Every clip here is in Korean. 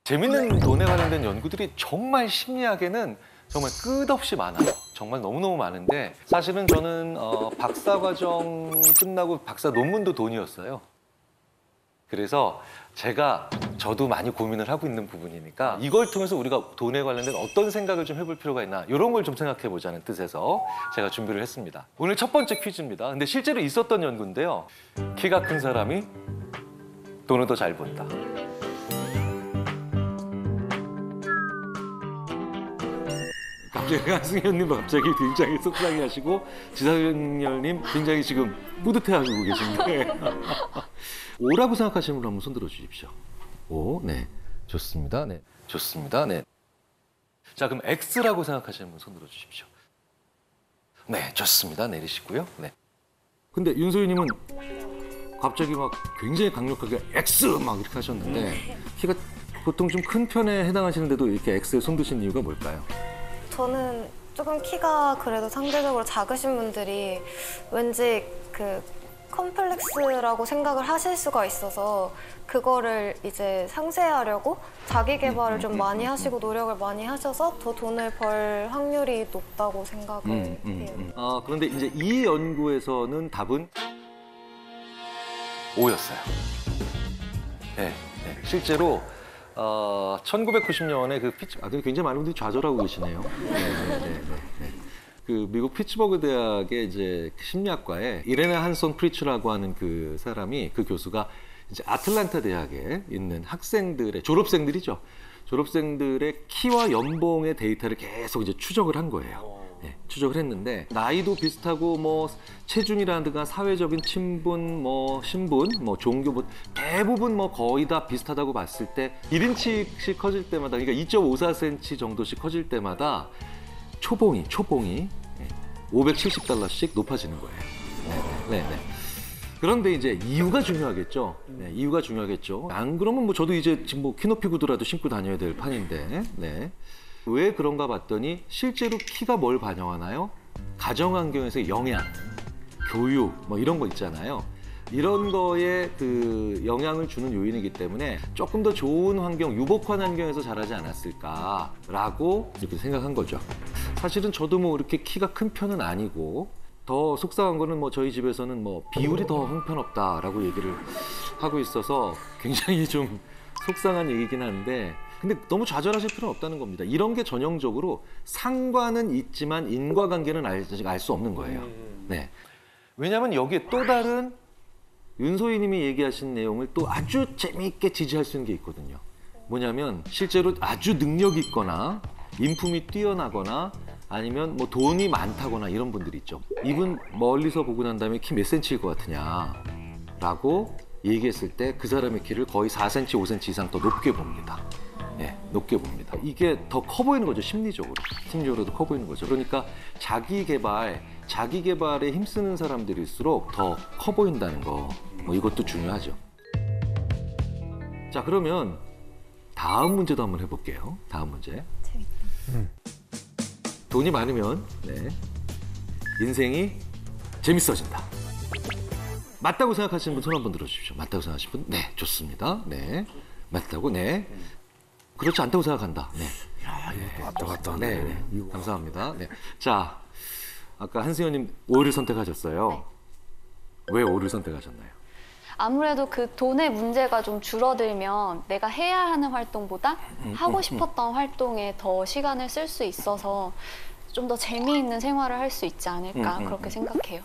재밌는 돈에 관련된 연구들이 정말 심리학에는 정말 끝없이 많아요. 정말 너무너무 많은데 사실은 저는 박사과정 끝나고 박사 논문도 돈이었어요. 그래서 저도 많이 고민을 하고 있는 부분이니까 이걸 통해서 우리가 돈에 관련된 어떤 생각을 좀 해볼 필요가 있나 이런 걸 좀 생각해 보자는 뜻에서 제가 준비를 했습니다. 오늘 첫 번째 퀴즈입니다. 근데 실제로 있었던 연구인데요. 키가 큰 사람이 돈을 더 잘 번다. 갑자기 한승현님 갑자기 굉장히 속상해하시고 지상렬님 굉장히 지금 뿌듯해하시고 계신데 O라고 생각하시는 분 한번 손들어 주십시오. O, 네, 좋습니다. 네, 좋습니다. 네. 자, 그럼 X라고 생각하시는 분 손들어 주십시오. 네, 좋습니다. 내리시고요. 네. 근데 윤소희님은 갑자기 막 굉장히 강력하게 X 막 이렇게 하셨는데 키가 보통 좀 큰 편에 해당하시는데도 이렇게 X에 손드신 이유가 뭘까요? 저는 조금 키가 그래도 상대적으로 작으신 분들이 왠지 그 컴플렉스라고 생각을 하실 수가 있어서 그거를 이제 상쇄하려고 자기 개발을 좀 많이 하시고 노력을 많이 하셔서 더 돈을 벌 확률이 높다고 생각을 해요. 그런데 이제 이 연구에서는 답은 O였어요. 네, 네. 실제로 1990년에 굉장히 많은 분들이 좌절하고 계시네요. 네. 그 미국 피츠버그 대학의 이제 심리학과에 이레나 한손 프리츠라고 하는 그 사람이 그 교수가 이제 아틀란타 대학에 있는 학생들의 졸업생들이죠. 졸업생들의 키와 연봉의 데이터를 계속 이제 추적을 한 거예요. 네, 추적을 했는데 나이도 비슷하고 뭐 체중이라든가 사회적인 친분, 뭐 신분, 뭐 종교 뭐 대부분 뭐 거의 다 비슷하다고 봤을 때 1인치씩 커질 때마다 그러니까 2.54cm 정도씩 커질 때마다 초봉이 $570씩 높아지는 거예요. 네. 그런데 이제 이유가 중요하겠죠. 네, 이유가 중요하겠죠. 안 그러면 뭐 저도 이제 지금 뭐 키높이 구두라도 신고 다녀야 될 판인데. 네. 왜 그런가 봤더니 실제로 키가 뭘 반영하나요? 가정 환경에서의 영향, 교육 뭐 이런 거 있잖아요. 이런 거에 그 영향을 주는 요인이기 때문에 조금 더 좋은 환경, 유복한 환경에서 자라지 않았을까라고 이렇게 생각한 거죠. 사실은 저도 뭐 이렇게 키가 큰 편은 아니고 더 속상한 거는 뭐 저희 집에서는 뭐 비율이 더 형편없다라고 얘기를 하고 있어서 굉장히 좀 속상한 얘기긴 한데 근데 너무 좌절하실 필요는 없다는 겁니다. 이런 게 전형적으로 상관은 있지만 인과관계는 아직 알 수 없는 거예요. 네. 왜냐하면 여기에 또 다른 윤소희 님이 얘기하신 내용을 또 아주 재미있게 지지할 수 있는 게 있거든요. 뭐냐면 실제로 아주 능력이 있거나 인품이 뛰어나거나 아니면 뭐 돈이 많다거나 이런 분들이 있죠. 이분 멀리서 보고 난 다음에 키 몇 센치일 것 같으냐라고 얘기했을 때 그 사람의 키를 거의 4cm, 5cm 이상 더 높게 봅니다. 네, 높게 봅니다. 이게 더 커 보이는 거죠, 심리적으로도 커 보이는 거죠. 그러니까 자기 개발에 힘쓰는 사람들일수록 더 커 보인다는 거, 뭐 이것도 중요하죠. 자, 그러면 다음 문제도 한번 해볼게요. 다음 문제. 재밌다. 돈이 많으면 인생이 재밌어진다. 맞다고 생각하시는 분 손 한번 들어주십시오. 맞다고 생각하시는 분? 네, 좋습니다. 네, 맞다고? 네. 그렇지 않다고 생각한다. 네. 야, 이거 왔다 갔다 하네. 네. 감사합니다. 네. 자, 아까 한승현님 O를 선택하셨어요. 네. 왜 O를 선택하셨나요? 아무래도 그 돈의 문제가 좀 줄어들면 내가 해야 하는 활동보다 하고 싶었던 활동에 더 시간을 쓸 수 있어서 좀 더 재미있는 생활을 할 수 있지 않을까 그렇게 생각해요.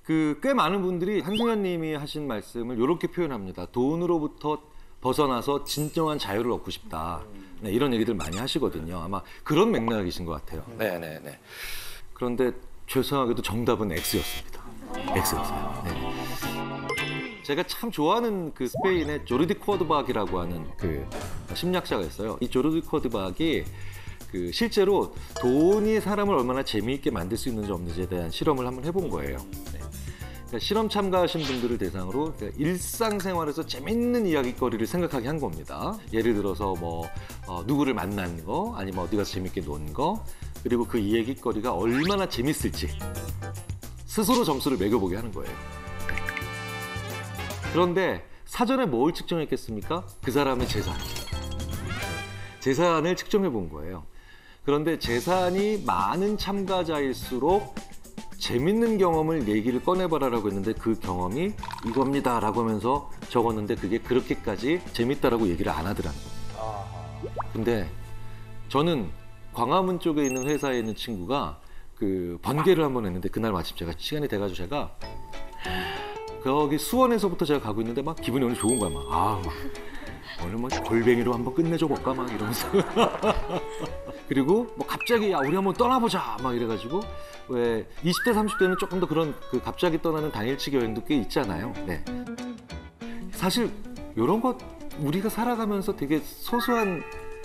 꽤 많은 분들이 한승현 님이 하신 말씀을 이렇게 표현합니다. 돈으로부터 벗어나서 진정한 자유를 얻고 싶다. 네, 이런 얘기들 많이 하시거든요. 아마 그런 맥락이신 것 같아요. 네. 그런데 죄송하게도 정답은 X였습니다. X였어요. 네. 제가 참 좋아하는 그 스페인의 조르디 코르바기라고 하는 그 심리학자가 있어요. 이 조르디 코르바기 그 실제로 돈이 사람을 얼마나 재미있게 만들 수 있는지 없는지에 대한 실험을 한번 해본 거예요. 네. 그러니까 실험 참가하신 분들을 대상으로 일상생활에서 재밌는 이야기거리를 생각하게 한 겁니다. 예를 들어서 뭐 누구를 만난 거, 아니면 어디 가서 재밌게 논 거, 그리고 그 이야기거리가 얼마나 재밌을지 스스로 점수를 매겨보게 하는 거예요. 그런데 사전에 뭘 측정했겠습니까? 그 사람의 재산. 재산을 측정해 본 거예요. 그런데 재산이 많은 참가자일수록 재밌는 경험을 얘기를 꺼내봐라라고 했는데 그 경험이 이겁니다라고 하면서 적었는데 그게 그렇게까지 재밌다라고 얘기를 안 하더라는 거예요. 근데 저는 광화문 쪽에 있는 회사에 있는 친구가 그 번개를 한번 했는데 그날 마침 제가 시간이 돼가지고 제가 거기 수원에서부터 제가 가고 있는데 막 기분이 오늘 좋은 거야. 막 오늘 뭐 골뱅이로 한번 끝내줘 볼까 막 이러면서 그리고 뭐 갑자기 야 우리 한번 떠나보자 막 이래가지고 왜 20대 30대는 조금 더 그런 그 갑자기 떠나는 당일치 여행도 꽤 있잖아요. 네. 사실 이런 것 우리가 살아가면서 되게 소소한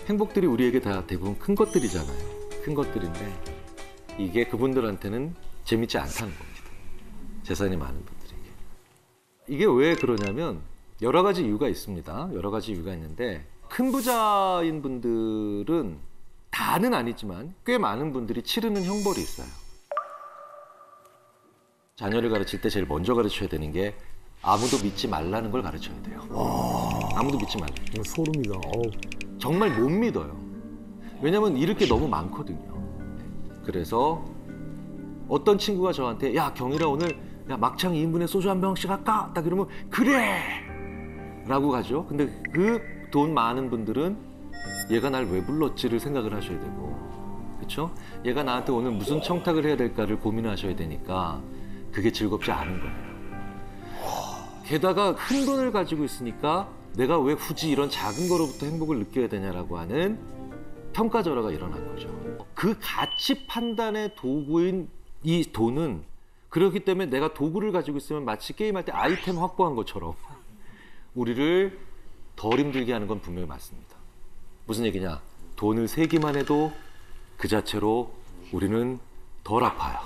행복들이 우리에게 다 대부분 큰 것들이잖아요. 큰 것들인데 이게 그분들한테는 재밌지 않다는 겁니다. 재산이 많은 분들에게. 이게 왜 그러냐면 여러 가지 이유가 있습니다. 여러 가지 이유가 있는데 큰 부자인 분들은 다는 아니지만 꽤 많은 분들이 치르는 형벌이 있어요. 자녀를 가르칠 때 제일 먼저 가르쳐야 되는 게 아무도 믿지 말라는 걸 가르쳐야 돼요. 아무도 믿지 말라. 소름이다. 정말 못 믿어요. 왜냐면 잃을 게 너무 많거든요. 그래서 어떤 친구가 저한테 야 경일아 오늘 야 막창 2인분에 소주 한 병씩 할까? 딱 이러면 그래! 라고 가죠. 근데 그 돈 많은 분들은 얘가 날 왜 불렀지를 생각을 하셔야 되고 그렇죠? 얘가 나한테 오늘 무슨 청탁을 해야 될까를 고민하셔야 되니까 그게 즐겁지 않은 거예요. 게다가 큰 돈을 가지고 있으니까 내가 왜 굳이 이런 작은 거로부터 행복을 느껴야 되냐라고 하는 평가절하가 일어난 거죠. 그 가치 판단의 도구인 이 돈은 그렇기 때문에 내가 도구를 가지고 있으면 마치 게임할 때 아이템 확보한 것처럼 우리를 덜 힘들게 하는 건 분명히 맞습니다. 무슨 얘기냐? 돈을 세기만 해도 그 자체로 우리는 덜 아파요.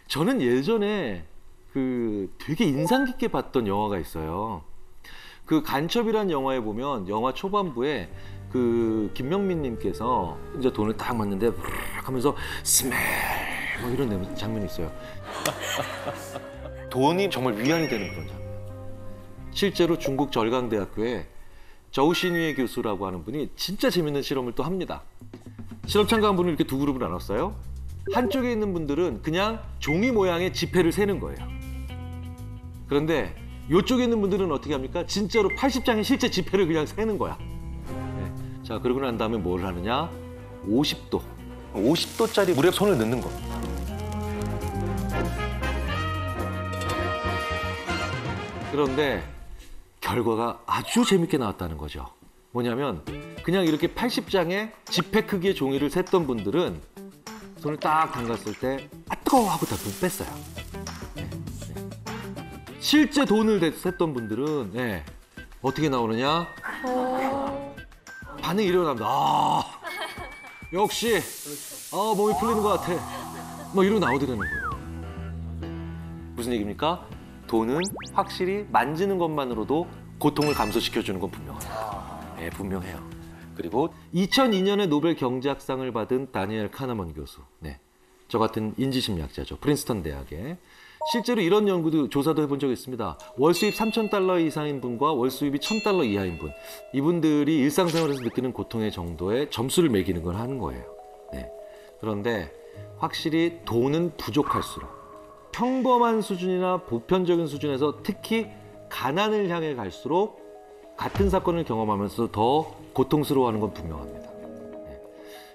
저는 예전에 그 되게 인상 깊게 봤던 영화가 있어요. 그 간첩이란 영화에 보면 영화 초반부에 그 김명민 님께서 이제 돈을 딱 맞는데 하면서 스멜 뭐 이런 장면이 있어요. 돈이 정말 위안이 되는 그런 장면. 실제로 중국 절강대학교에 저우신위에 교수라고 하는 분이 진짜 재밌는 실험을 또 합니다. 실험 참가한 분을 이렇게 두 그룹을 나눴어요. 한쪽에 있는 분들은 그냥 종이 모양의 지폐를 세는 거예요. 그런데 이쪽에 있는 분들은 어떻게 합니까? 진짜로 80장의 실제 지폐를 그냥 세는 거야. 네. 자, 그러고 난 다음에 뭘 하느냐? 50도. 50도짜리 물에 손을 넣는 겁니다. 그런데 결과가 아주 재밌게 나왔다는 거죠. 뭐냐면 그냥 이렇게 80장의 지폐 크기의 종이를 셌던 분들은 손을 딱 담갔을 때 아 뜨거워 하고 다 돈 뺐어요. 네. 실제 돈을 셌던 분들은 네. 어떻게 나오느냐? 반응이 일어납니다. 아 역시 몸이 풀리는 것 같아. 뭐 이러고 나오더라는 거예요. 무슨 얘기입니까? 돈은 확실히 만지는 것만으로도 고통을 감소시켜주는 건 분명해요. 네, 분명해요. 그리고 2002년에 노벨 경제학상을 받은 다니엘 카네먼 교수. 네, 저 같은 인지심리학자죠. 프린스턴 대학에. 실제로 이런 연구도 조사도 해본 적이 있습니다. 월 수입 3,000달러 이상인 분과 월 수입이 1,000달러 이하인 분. 이분들이 일상생활에서 느끼는 고통의 정도에 점수를 매기는 걸 하는 거예요. 네. 그런데 확실히 돈은 부족할수록 평범한 수준이나 보편적인 수준에서 특히 가난을 향해 갈수록 같은 사건을 경험하면서 더 고통스러워하는 건 분명합니다. 네.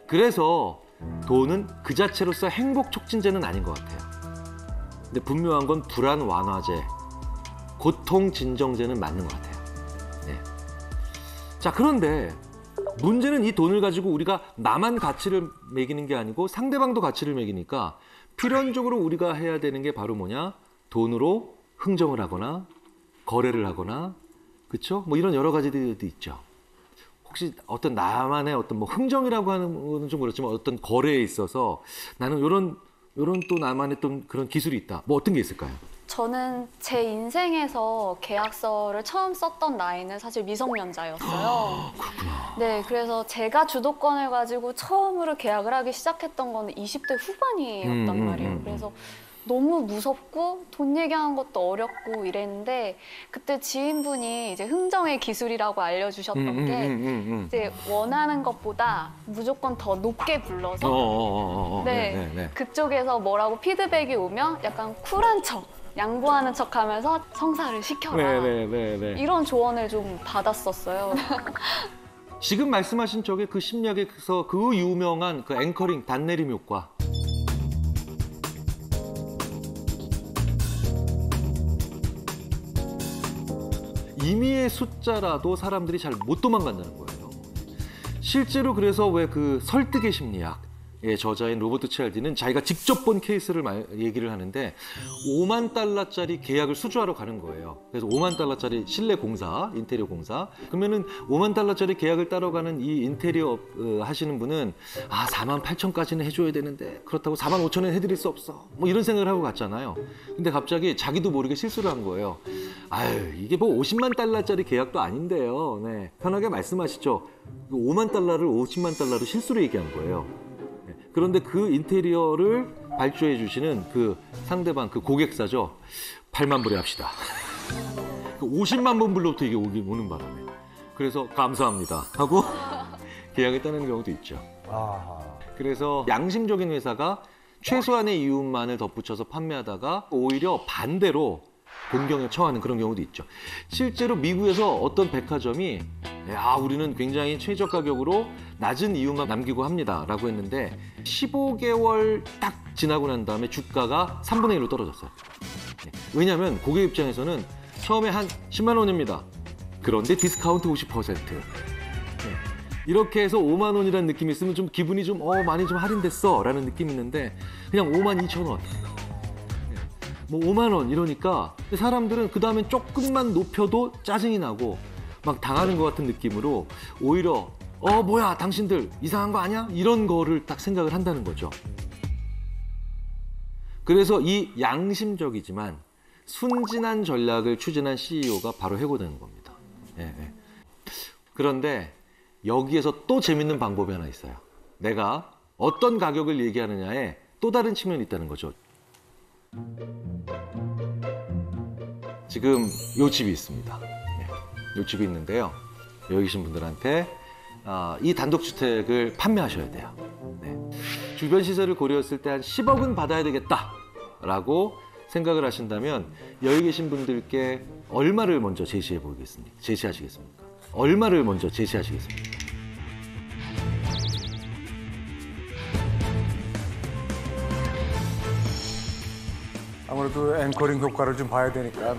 그래서 돈은 그 자체로서 행복 촉진제는 아닌 것 같아요. 근데 분명한 건 불안 완화제, 고통 진정제는 맞는 것 같아요. 네. 자, 그런데 문제는 이 돈을 가지고 우리가 나만 가치를 매기는 게 아니고 상대방도 가치를 매기니까 필연적으로 우리가 해야 되는 게 바로 뭐냐? 돈으로 흥정을 하거나 거래를 하거나 그렇죠? 뭐 이런 여러 가지들이 있죠. 혹시 어떤 나만의 어떤 뭐 흥정이라고 하는 거는 좀 그렇지만 어떤 거래에 있어서 나는 이런 또 나만의 또 그런 기술이 있다. 뭐 어떤 게 있을까요? 저는 제 인생에서 계약서를 처음 썼던 나이는 사실 미성년자였어요. 그렇구나. 네, 그래서 제가 주도권을 가지고 처음으로 계약을 하기 시작했던 거는 20대 후반이었단 말이에요. 그래서 너무 무섭고 돈 얘기하는 것도 어렵고 이랬는데 그때 지인분이 이제 흥정의 기술이라고 알려주셨던 게 이제 원하는 것보다 무조건 더 높게 불러서 네, 그쪽에서 뭐라고 피드백이 오면 약간 쿨한 척, 양보하는 척하면서 성사를 시켜라 이런 조언을 좀 받았었어요. 지금 말씀하신 쪽에 그 심리학에서 그 유명한 그 앵커링 단내림 효과. 임의의 숫자라도 사람들이 잘 못 도망간다는 거예요. 실제로 그래서 왜 그 설득의 심리학의 저자인 로버트 치알디는 자기가 직접 본 케이스를 얘기를 하는데 5만 달러짜리 계약을 수주하러 가는 거예요. 그래서 5만 달러짜리 실내 공사, 인테리어 공사. 그러면은 5만 달러짜리 계약을 따러 가는 이 인테리어 하시는 분은 4만 8천까지는 해줘야 되는데 그렇다고 4만 5천엔 해드릴 수 없어. 뭐 이런 생각을 하고 갔잖아요. 근데 갑자기 자기도 모르게 실수를 한 거예요. 아유, 이게 뭐 50만 달러짜리 계약도 아닌데요. 네, 편하게 말씀하시죠. 5만 달러를 50만 달러로 실수로 얘기한 거예요. 네, 그런데 그 인테리어를 발주해 주시는 그 상대방, 그 고객사죠. 8만 불에 합시다. 50만 불로부터 이게 오는 바람에. 그래서 감사합니다 하고 계약을 따는 경우도 있죠. 그래서 양심적인 회사가 최소한의 이윤만을 덧붙여서 판매하다가 오히려 반대로 공경에 처하는 그런 경우도 있죠. 실제로 미국에서 어떤 백화점이 우리는 굉장히 최저 가격으로 낮은 이윤만 남기고 합니다 라고 했는데 15개월 딱 지나고 난 다음에 주가가 3분의 1로 떨어졌어요. 왜냐하면 고객 입장에서는 처음에 한 10만 원입니다. 그런데 디스카운트 50%. 이렇게 해서 5만 원이라는 느낌이 있으면 좀 기분이 좀 많이 좀 할인됐어 라는 느낌이 있는데 그냥 5만 2천 원. 뭐 5만 원 이러니까 사람들은 그 다음엔 조금만 높여도 짜증이 나고 막 당하는 것 같은 느낌으로 오히려 뭐야 당신들 이상한 거 아니야? 이런 거를 딱 생각을 한다는 거죠. 그래서 이 양심적이지만 순진한 전략을 추진한 CEO가 바로 해고되는 겁니다. 그런데 여기에서 또 재밌는 방법이 하나 있어요. 내가 어떤 가격을 얘기하느냐에 또 다른 측면이 있다는 거죠. 지금 요 집이 있습니다. 요 집이 있는데요. 여기 계신 분들한테 이 단독주택을 판매하셔야 돼요. 주변 시세를 고려했을 때 한 10억은 받아야 되겠다라고 생각을 하신다면 여기 계신 분들께 얼마를 먼저 제시하시겠습니까? 얼마를 먼저 제시하시겠습니까? 아무래도 앵커링 효과를 좀 봐야 되니까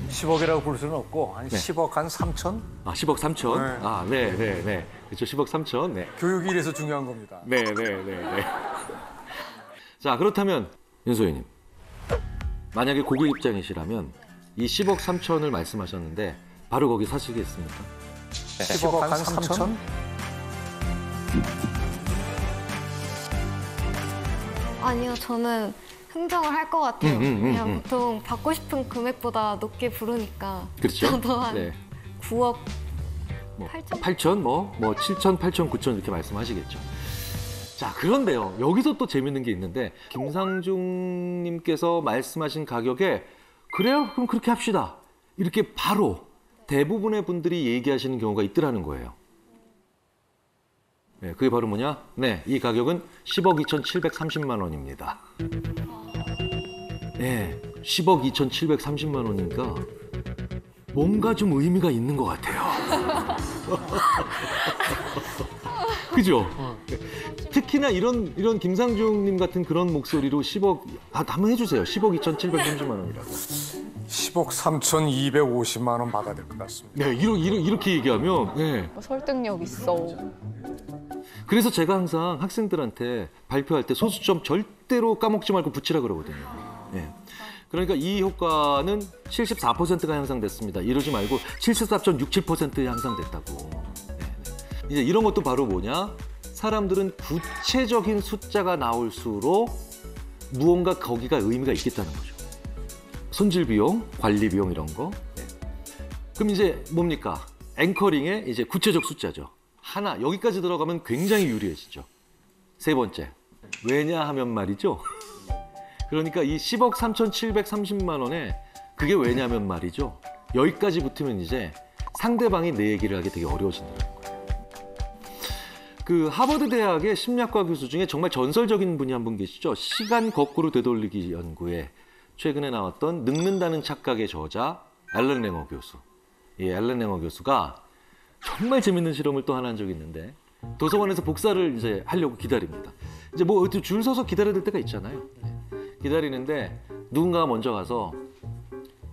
10억이라고 볼 수는 없고 한 10억 한 3천? 10억 3천? 네. 그렇죠. 10억 3천. 네. 교육이 이래서 중요한 겁니다. 네. 자, 그렇다면 윤소희님. 만약에 고객 입장이시라면 이 10억 3천을 말씀하셨는데 바로 거기 사시겠습니까? 10억 한 3천? 아니요, 저는 흥정을 할 것 같아요. 그냥 보통 받고 싶은 금액보다 높게 부르니까. 그렇죠. 저도 한 9억 8천, 7천, 8천, 9천 이렇게 말씀하시겠죠. 자, 그런데요. 여기서 또 재밌는 게 있는데 김상중님께서 말씀하신 가격에 그래요? 그럼 그렇게 합시다. 이렇게 바로 대부분의 분들이 얘기하시는 경우가 있더라는 거예요. 그게 바로 뭐냐? 이 가격은 10억 2,730만 원입니다. 10억 2,730만 원이니까 뭔가 좀 의미가 있는 것 같아요. 그죠? 특히나 이런 김상중님 같은 그런 목소리로 10억, 한번 해주세요. 10억 2,730만 원이라고. 10억 3,250만 원 받아야 될 것 같습니다. 이렇게 얘기하면, 설득력 있어. 그래서 제가 항상 학생들한테 발표할 때 소수점 절대로 까먹지 말고 붙이라 그러거든요. 그러니까 이 효과는 74%가 향상됐습니다. 이러지 말고 74.67% 향상됐다고. 이제 이런 것도 바로 뭐냐? 사람들은 구체적인 숫자가 나올수록 무언가 거기가 의미가 있겠다는 거죠. 손질 비용, 관리 비용 이런 거. 그럼 이제 뭡니까? 앵커링의 이제 구체적 숫자죠. 하나, 여기까지 들어가면 굉장히 유리해지죠. 세 번째, 왜냐하면 말이죠. 그러니까 이 10억 3,730만 원에 그게 왜냐면 말이죠. 여기까지 붙으면 이제 상대방이 내 얘기를 하기 되게 어려워진다는 거예요. 그 하버드 대학의 심리학과 교수 중에 정말 전설적인 분이 한 분 계시죠. 시간 거꾸로 되돌리기 연구에 최근에 나왔던 늙는다는 착각의 저자 앨런 랭어 교수. 이 앨런 랭어 교수가 정말 재밌는 실험을 또 하나 한 적이 있는데 도서관에서 복사를 이제 하려고 기다립니다. 이제 뭐 줄 서서 기다려야 될 때가 있잖아요. 기다리는데 누군가가 먼저 가서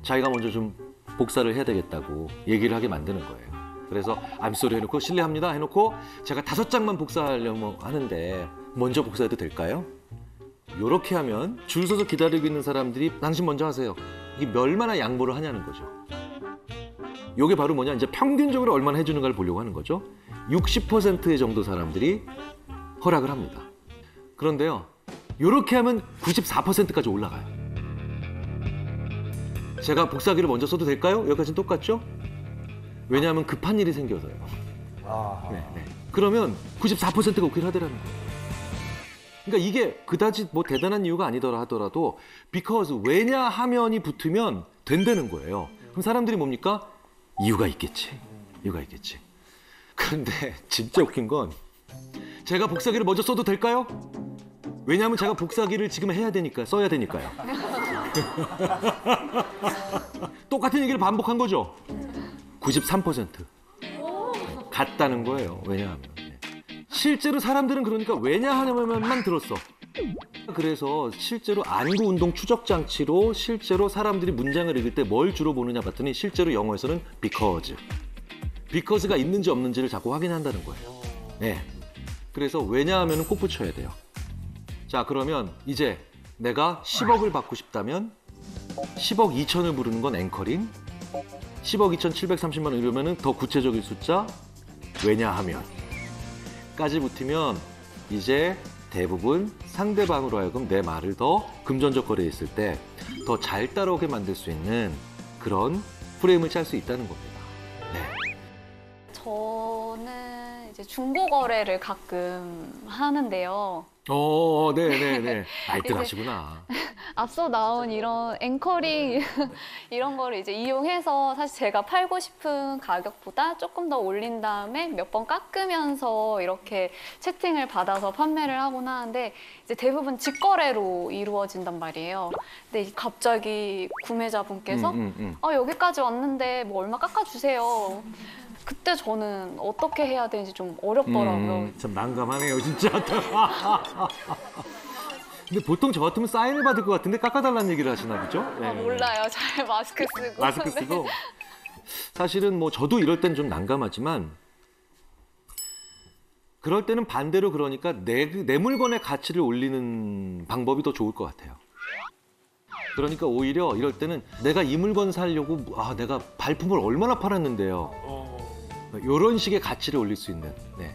자기가 먼저 좀 복사를 해야 되겠다고 얘기를 하게 만드는 거예요. 그래서 암소리 해놓고 실례합니다 해놓고 제가 5장만 복사하려고 하는데 먼저 복사해도 될까요? 이렇게 하면 줄 서서 기다리고 있는 사람들이 당신 먼저 하세요. 이게 얼마나 양보를 하냐는 거죠. 이게 바로 뭐냐, 이제 평균적으로 얼마나 해주는가를 보려고 하는 거죠. 60%의 정도 사람들이 허락을 합니다. 그런데요, 이렇게 하면 94%까지 올라가요. 제가 복사기를 먼저 써도 될까요? 여기까지는 똑같죠? 왜냐하면 급한 일이 생겨서요. 네. 그러면 94%가 오케이 하더라는 거예요. 그러니까 이게 그다지 뭐 대단한 이유가 아니더라 하더라도 because 왜냐하면이 붙으면 된다는 거예요. 그럼 사람들이 뭡니까? 이유가 있겠지. 그런데 진짜 웃긴 건 제가 복사기를 먼저 써도 될까요? 왜냐하면 제가 복사기를 지금 해야 되니까 써야 되니까요. 똑같은 얘기를 반복한 거죠. 93% 같다는 거예요. 왜냐하면 실제로 사람들은 그러니까 왜냐하면만 들었어. 그래서 실제로 안구 운동 추적 장치로 실제로 사람들이 문장을 읽을 때 뭘 주로 보느냐 봤더니 실제로 영어에서는 because가 있는지 없는지를 자꾸 확인한다는 거예요. 네. 그래서 왜냐하면은 꼭 붙여야 돼요. 자, 그러면 이제 내가 10억을 받고 싶다면 10억 2천을 부르는 건 앵커링, 10억 2,730만 원 이러면은 더 구체적인 숫자 왜냐하면까지 붙으면 이제 대부분 상대방으로 하여금 내 말을 더 금전적 거래에 있을 때 더 잘 따라오게 만들 수 있는 그런 프레임을 짤 수 있다는 겁니다. 네. 저는 이제 중고 거래를 가끔 하는데요. 네네네. 나이들 하시구나. 앞서 나온 이런 앵커링 이런 거를 이제 이용해서 사실 제가 팔고 싶은 가격보다 조금 더 올린 다음에 몇 번 깎으면서 이렇게 채팅을 받아서 판매를 하곤 하는데 이제 대부분 직거래로 이루어진단 말이에요. 근데 갑자기 구매자분께서 여기까지 왔는데 뭐 얼마 깎아주세요. 그때 저는 어떻게 해야 되는지 좀 어렵더라고요. 참 난감하네요, 진짜. 근데 보통 저 같으면 사인을 받을 것 같은데 깎아달라는 얘기를 하시나 보죠? 네. 몰라요. 잘 마스크 쓰고. 마스크 쓰고. 사실은 뭐 저도 이럴 땐 좀 난감하지만 그럴 때는 반대로 그러니까 내 물건의 가치를 올리는 방법이 더 좋을 것 같아요. 그러니까 오히려 이럴 때는 내가 이 물건 사려고 내가 발품을 얼마나 팔았는데요. 이런 식의 가치를 올릴 수 있는. 네.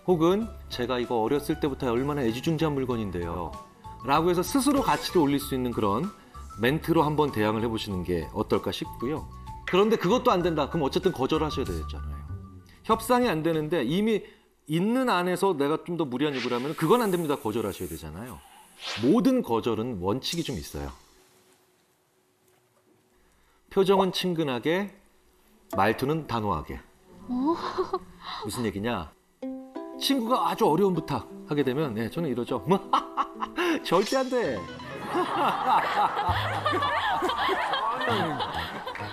혹은 제가 이거 어렸을 때부터 얼마나 애지중지한 물건인데요. 라고 해서 스스로 가치를 올릴 수 있는 그런 멘트로 한번 대항을 해보시는 게 어떨까 싶고요. 그런데 그것도 안 된다. 그럼 어쨌든 거절하셔야 되잖아요. 협상이 안 되는데 이미 있는 안에서 내가 좀 더 무리한 요구를 하면 그건 안 됩니다. 거절하셔야 되잖아요. 모든 거절은 원칙이 좀 있어요. 표정은 친근하게, 말투는 단호하게. 무슨 얘기냐? 친구가 아주 어려운 부탁 하게 되면 저는 이러죠. 절대 안 돼.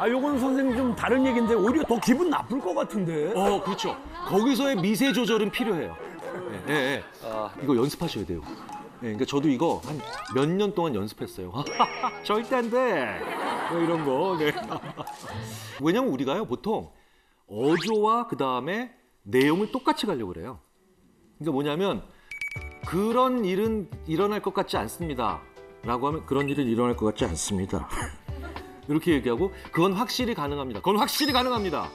요건 선생님 좀 다른 얘기인데 오히려 더 기분 나쁠 것 같은데. 그렇죠. 거기서의 미세 조절은 필요해요. 네. 이거 연습하셔야 돼요. 그러니까 저도 이거 한 몇 년 동안 연습했어요. 절대 안 돼. 뭐 이런 거. 네. 왜냐면 우리가요 보통 어조와 그 다음에 내용을 똑같이 가려고 그래요. 그러니까 뭐냐면 그런 일은 일어날 것 같지 않습니다. 라고 하면 그런 일은 일어날 것 같지 않습니다. 이렇게 얘기하고 그건 확실히 가능합니다. 그건 확실히 가능합니다.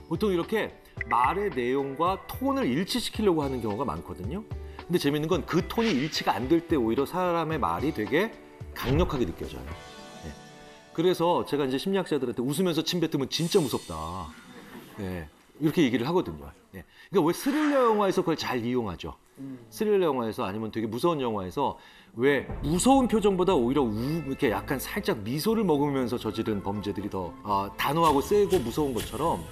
보통 이렇게 말의 내용과 톤을 일치시키려고 하는 경우가 많거든요. 근데 재밌는 건 그 톤이 일치가 안 될 때 오히려 사람의 말이 되게 강력하게 느껴져요. 그래서 제가 이제 심리학자들한테 웃으면서 침 뱉으면 진짜 무섭다. 이렇게 얘기를 하거든요. 네. 그러니까 왜 스릴러 영화에서 그걸 잘 이용하죠. 스릴러 영화에서 아니면 되게 무서운 영화에서 왜 무서운 표정보다 오히려 이렇게 약간 살짝 미소를 머금으면서 저지른 범죄들이 더 단호하고 세고 무서운 것처럼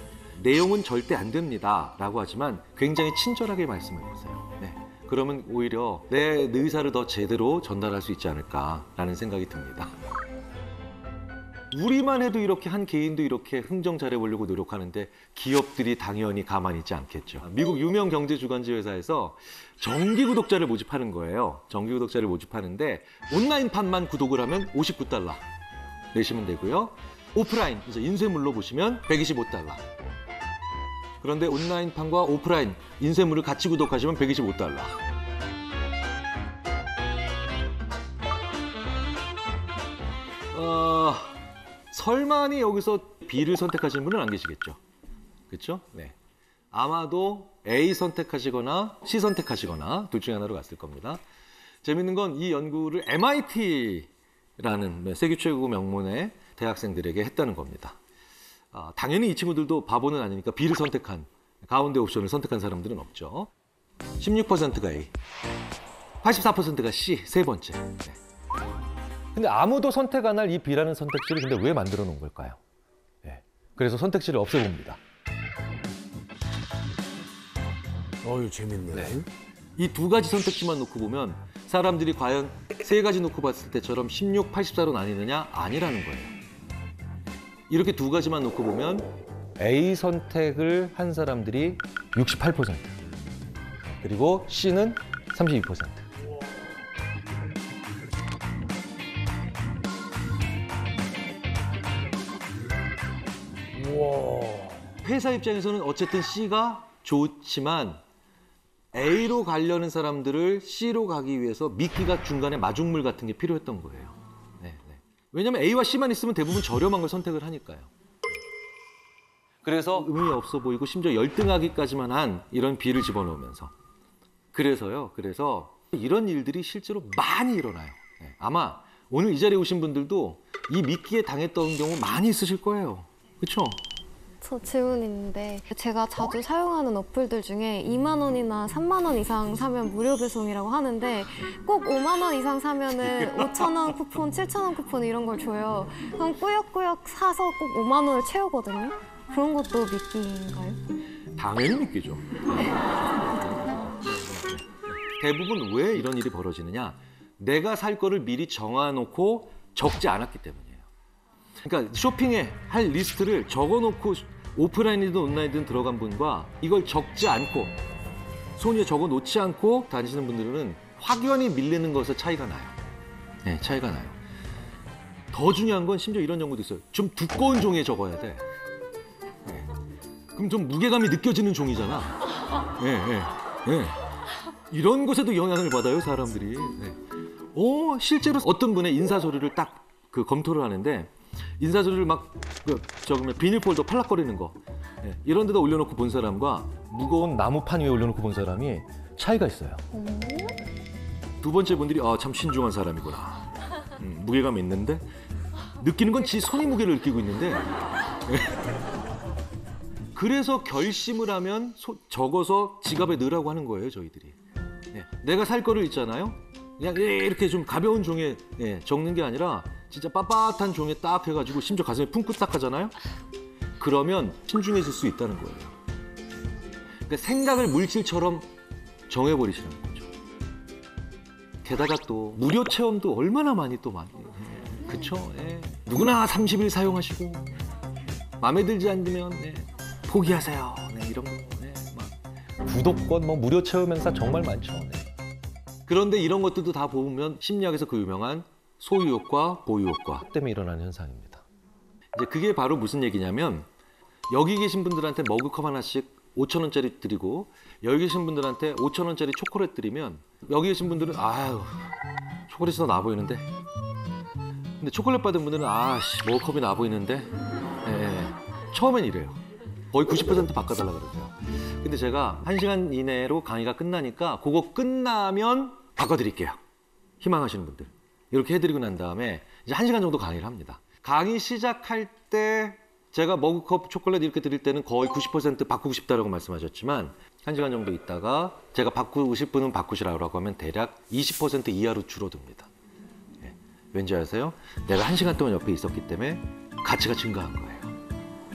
내용은 절대 안 됩니다라고 하지만 굉장히 친절하게 말씀을 하세요. 네. 그러면 오히려 내 의사를 더 제대로 전달할 수 있지 않을까라는 생각이 듭니다. 우리만 해도 이렇게 한 개인도 이렇게 흥정 잘해보려고 노력하는데 기업들이 당연히 가만히 있지 않겠죠. 미국 유명 경제 주간지 회사에서 정기 구독자를 모집하는 거예요. 정기 구독자를 모집하는데 온라인판만 구독을 하면 $59 내시면 되고요. 오프라인, 이제 인쇄물로 보시면 $125. 그런데 온라인판과 오프라인 인쇄물을 같이 구독하시면 $125. 설마니 여기서 B를 선택하시는 분은 안 계시겠죠. 그렇죠? 네. 아마도 A 선택하시거나 C 선택하시거나 둘 중에 하나로 갔을 겁니다. 재밌는 건 이 연구를 MIT라는 세계 최고 명문의 대학생들에게 했다는 겁니다. 당연히 이 친구들도 바보는 아니니까 B를 선택한, 가운데 옵션을 선택한 사람들은 없죠. 16%가 A, 84%가 C, 세 번째. 네. 근데 아무도 선택 안 할 이 B라는 선택지를 근데 왜 만들어 놓은 걸까요? 네. 그래서 선택지를 없애봅니다. 어유 재밌네. 네. 이 두 가지 선택지만 놓고 보면 사람들이 과연 세 가지 놓고 봤을 때처럼 16, 84로 나뉘느냐? 아니라는 거예요. 이렇게 두 가지만 놓고 보면 A 선택을 한 사람들이 68%, 그리고 C는 32%. 우와. 회사 입장에서는 어쨌든 C가 좋지만 A로 가려는 사람들을 C로 가기 위해서 미끼가 중간에 마중물 같은 게 필요했던 거예요. 네, 네. 왜냐하면 A와 C만 있으면 대부분 저렴한 걸 선택을 하니까요. 그래서 의미 없어 보이고 심지어 열등하기까지만 한 이런 B를 집어넣으면서. 그래서 이런 일들이 실제로 많이 일어나요. 네. 아마 오늘 이 자리에 오신 분들도 이 미끼에 당했던 경우 많이 있으실 거예요. 그렇죠? 저 질문 있는데 제가 자주 사용하는 어플들 중에 2만 원이나 3만 원 이상 사면 무료 배송이라고 하는데 꼭 5만 원 이상 사면은 5천 원 쿠폰, 7천 원 쿠폰 이런 걸 줘요. 그럼 꾸역꾸역 사서 꼭 5만 원을 채우거든요. 그런 것도 미끼인가요? 당연히 미끼죠. 대부분 왜 이런 일이 벌어지느냐? 내가 살 거를 미리 정해놓고 적지 않았기 때문이에요. 그러니까 쇼핑에 할 리스트를 적어놓고 오프라인이든 온라인이든 들어간 분과 이걸 적지 않고 손 위에 적어놓지 않고 다니시는 분들은 확연히 밀리는 것에 차이가 나요. 네, 차이가 나요. 더 중요한 건 심지어 이런 연구도 있어요. 좀 두꺼운 종이에 적어야 돼. 네. 그럼 좀 무게감이 느껴지는 종이잖아. 네, 네, 네. 이런 것에도 영향을 받아요, 사람들이. 네. 실제로 어떤 분의 인사서류를 딱 검토를 하는데 인사서류를 막 비닐폴더 팔락거리는 거 이런 데다 올려놓고 본 사람과 무거운 나무판 위에 올려놓고 본 사람이 차이가 있어요. 두 번째 분들이 참 신중한 사람이구나. 무게감이 있는데 느끼는 건 지 손이 무게를 느끼고 있는데 그래서 결심을 하면 적어서 지갑에 넣으라고 하는 거예요, 저희들이. 내가 살 거를 있잖아요. 그냥 이렇게 좀 가벼운 종이에 적는 게 아니라 진짜 빳빳한 종이에 딱 해가지고 심지어 가슴에 품고 딱 하잖아요. 그러면 신중해질 수 있다는 거예요. 그러니까 생각을 물질처럼 정해버리시는 거죠. 게다가 또 무료 체험도 얼마나 많이 그쵸? 누구나 30일 사용하시고 마음에 들지 않으면 포기하세요. 이런 거. 구독권, 무료 체험 행사 정말 많죠. 그런데 이런 것들도 다 보면 심리학에서 그 유명한 소유효과, 보유효과 때문에 일어나는 현상입니다. 이제 그게 바로 무슨 얘기냐면 여기 계신 분들한테 머그컵 하나씩 5,000원짜리 드리고 여기 계신 분들한테 5,000원짜리 초콜릿 드리면 여기 계신 분들은 초콜릿이 더 나아 보이는데 근데 초콜릿 받은 분들은 머그컵이 나아 보이는데 처음엔 이래요. 거의 90% 바꿔달라 그러세요. 근데 제가 1시간 이내로 강의가 끝나니까 그거 끝나면 바꿔드릴게요. 희망하시는 분들. 이렇게 해드리고 난 다음에 이제 1시간 정도 강의를 합니다. 강의 시작할 때 제가 머그컵 초콜릿 이렇게 드릴 때는 거의 90% 바꾸고 싶다라고 말씀하셨지만 1시간 정도 있다가 제가 바꾸실 분은 바꾸시라고 하면 대략 20% 이하로 줄어듭니다. 예. 왠지 아세요? 내가 1시간 동안 옆에 있었기 때문에 가치가 증가한 거예요.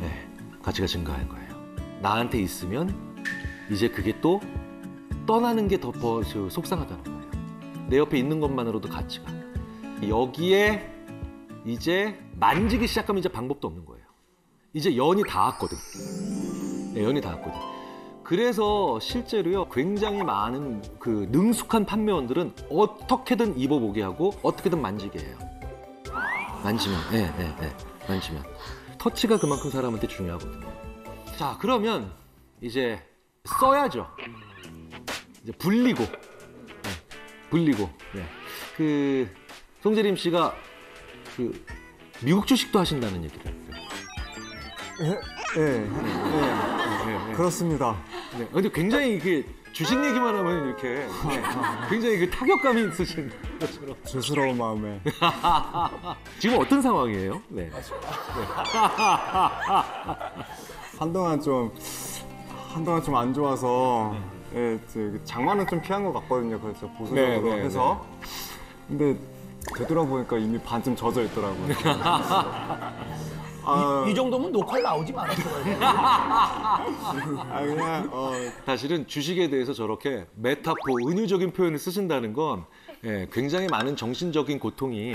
예. 가치가 증가한 거예요. 나한테 있으면 이제 그게 또 떠나는 게 더 속상하다는 거예요. 내 옆에 있는 것만으로도 가치가. 여기에 이제 만지기 시작하면 이제 방법도 없는 거예요. 이제 연이 닿았거든. 네, 연이 닿았거든. 그래서 실제로요, 굉장히 많은 그 능숙한 판매원들은 어떻게든 입어보게 하고 어떻게든 만지게 해요. 만지면, 만지면. 터치가 그만큼 사람한테 중요하거든요. 자, 그러면 이제 써야죠. 이제 불리고, 불리고. 네. 그 송재림 씨가 그 미국 주식도 하신다는 얘기를 했어요. 그렇습니다. 네. 근데 굉장히 이게 주식 얘기만 하면 이렇게 굉장히 그 타격감이 있으신 것처럼. 죄스러운 마음에. 지금 어떤 상황이에요? 네. 한동안 좀 안 좋아서 장마는 좀 피한 것 같거든요. 그래서 보수적으로 해서. 근데 되돌아보니까 이미 반쯤 젖어 있더라고요. 이 정도면 녹화를 나오지 말았어요. 그냥 사실은 주식에 대해서 저렇게 메타포, 은유적인 표현을 쓰신다는 건 굉장히 많은 정신적인 고통이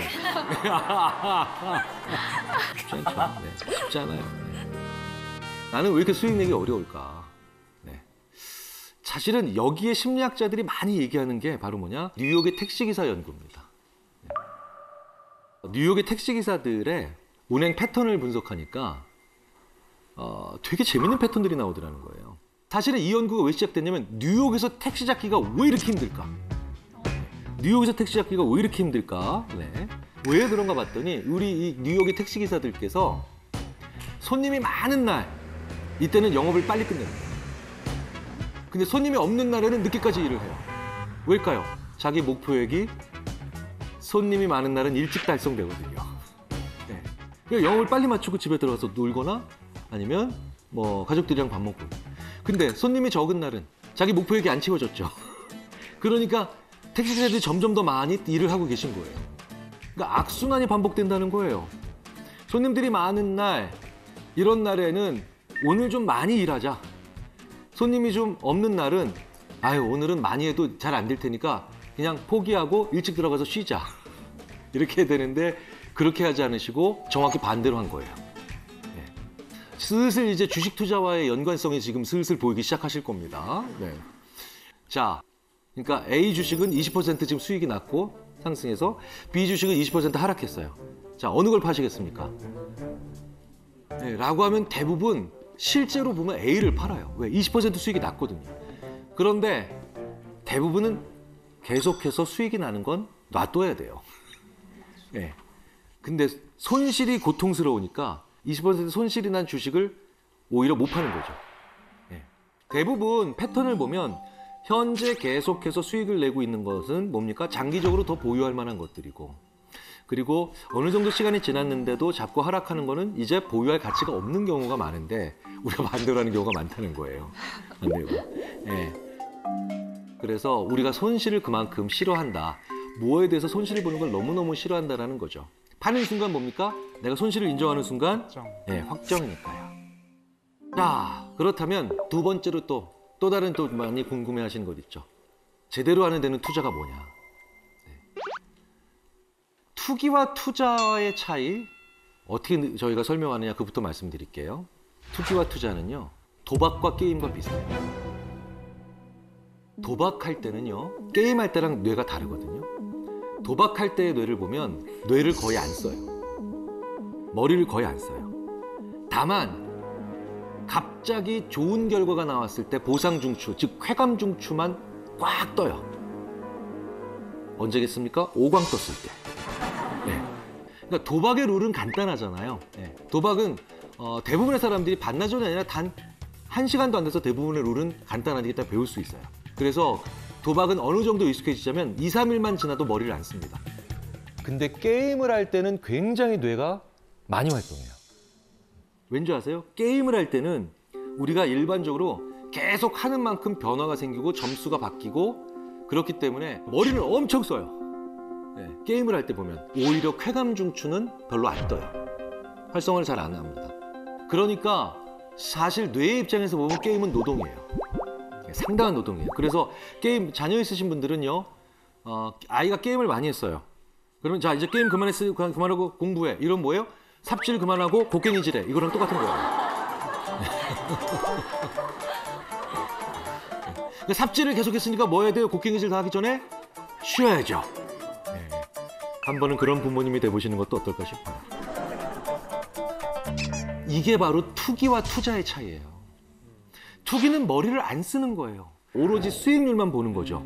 쉽지 않죠. 네, 쉽지 않아요. 네. 나는 왜 이렇게 수익 내기 어려울까? 네. 사실은 여기에 심리학자들이 많이 얘기하는 게 바로 뭐냐? 뉴욕의 택시기사 연구입니다. 네. 뉴욕의 택시기사들의 운행 패턴을 분석하니까 되게 재밌는 패턴들이 나오더라는 거예요. 사실은 이 연구가 왜 시작됐냐면 뉴욕에서 택시 잡기가 왜 이렇게 힘들까? 뉴욕에서 택시 잡기가 왜 이렇게 힘들까? 네. 왜 그런가 봤더니 우리 이 뉴욕의 택시 기사들께서 손님이 많은 날 이때는 영업을 빨리 끝냅니다. 근데 손님이 없는 날에는 늦게까지 일을 해요. 왜일까요? 자기 목표액이 손님이 많은 날은 일찍 달성되거든요. 네. 그러니까 영업을 빨리 마치고 집에 들어가서 놀거나 아니면 뭐 가족들이랑 밥 먹고. 근데 손님이 적은 날은 자기 목표액이 안 채워졌죠. 그러니까 택시기사들이 점점 더 많이 일을 하고 계신 거예요. 그러니까 악순환이 반복된다는 거예요. 손님들이 많은 날, 이런 날에는 오늘 좀 많이 일하자. 손님이 좀 없는 날은 오늘은 많이 해도 잘 안 될 테니까 그냥 포기하고 일찍 들어가서 쉬자. 이렇게 되는데 그렇게 하지 않으시고 정확히 반대로 한 거예요. 네. 슬슬 이제 주식 투자와의 연관성이 지금 슬슬 보이기 시작하실 겁니다. 네. 자, 그러니까 A 주식은 20% 지금 수익이 났고 상승해서 B 주식은 20% 하락했어요. 자, 어느 걸 파시겠습니까? 네, 라고 하면 대부분 실제로 보면 A를 팔아요. 왜? 20% 수익이 났거든요. 그런데 대부분은 계속해서 수익이 나는 건 놔둬야 돼요. 네. 근데 손실이 고통스러우니까 20% 손실이 난 주식을 오히려 못 파는 거죠. 네. 대부분 패턴을 보면 현재 계속해서 수익을 내고 있는 것은 뭡니까? 장기적으로 더 보유할 만한 것들이고, 그리고 어느 정도 시간이 지났는데도 자꾸 하락하는 거는 이제 보유할 가치가 없는 경우가 많은데 우리가 반대로 하는 경우가 많다는 거예요. 반대로. 네. 그래서 우리가 손실을 그만큼 싫어한다. 뭐에 대해서 손실을 보는 걸 너무너무 싫어한다는 거죠. 파는 순간 뭡니까? 내가 손실을 인정하는 순간 확정이니까요. 자, 그렇다면 두 번째로 또 다른 또 많이 궁금해하시는 것 있죠. 제대로 하는 데는 투자가 뭐냐. 네. 투기와 투자의 차이 어떻게 저희가 설명하느냐 그부터 말씀드릴게요. 투기와 투자는요, 도박과 게임과 비슷해요. 도박할 때는요, 게임할 때랑 뇌가 다르거든요. 도박할 때의 뇌를 보면 뇌를 거의 안 써요. 머리를 거의 안 써요. 다만 갑자기 좋은 결과가 나왔을 때 보상 중추, 즉 쾌감 중추만 꽉 떠요. 언제겠습니까? 오광 떴을 때. 네. 그러니까 도박의 룰은 간단하잖아요. 네. 도박은 대부분의 사람들이 반나절이 아니라 단 1시간도 안 돼서 대부분의 룰은 간단하게 일단 배울 수 있어요. 그래서 도박은 어느 정도 익숙해지자면 2, 3일만 지나도 머리를 안 씁니다. 근데 게임을 할 때는 굉장히 뇌가 많이 활동해요. 왠지 아세요? 게임을 할 때는 우리가 일반적으로 계속 하는 만큼 변화가 생기고 점수가 바뀌고 그렇기 때문에 머리를 엄청 써요. 네, 게임을 할 때 보면 오히려 쾌감 중추는 별로 안 떠요. 활성화를 잘 안 합니다. 그러니까 사실 뇌의 입장에서 보면 게임은 노동이에요. 상당한 노동이에요. 그래서 게임 자녀 있으신 분들은요, 아이가 게임을 많이 했어요. 그러면 자 이제 게임 그만하고 공부해. 이런 뭐예요? 삽질 그만하고 곡괭이질해. 이거랑 똑같은 거예요. 그러니까 삽질을 계속했으니까 뭐 해야 돼요? 곡괭이질 다 하기 전에 쉬어야죠. 네. 한 번은 그런 부모님이 돼보시는 것도 어떨까 싶어요. 이게 바로 투기와 투자의 차이예요. 투기는 머리를 안 쓰는 거예요. 오로지 수익률만 보는 거죠.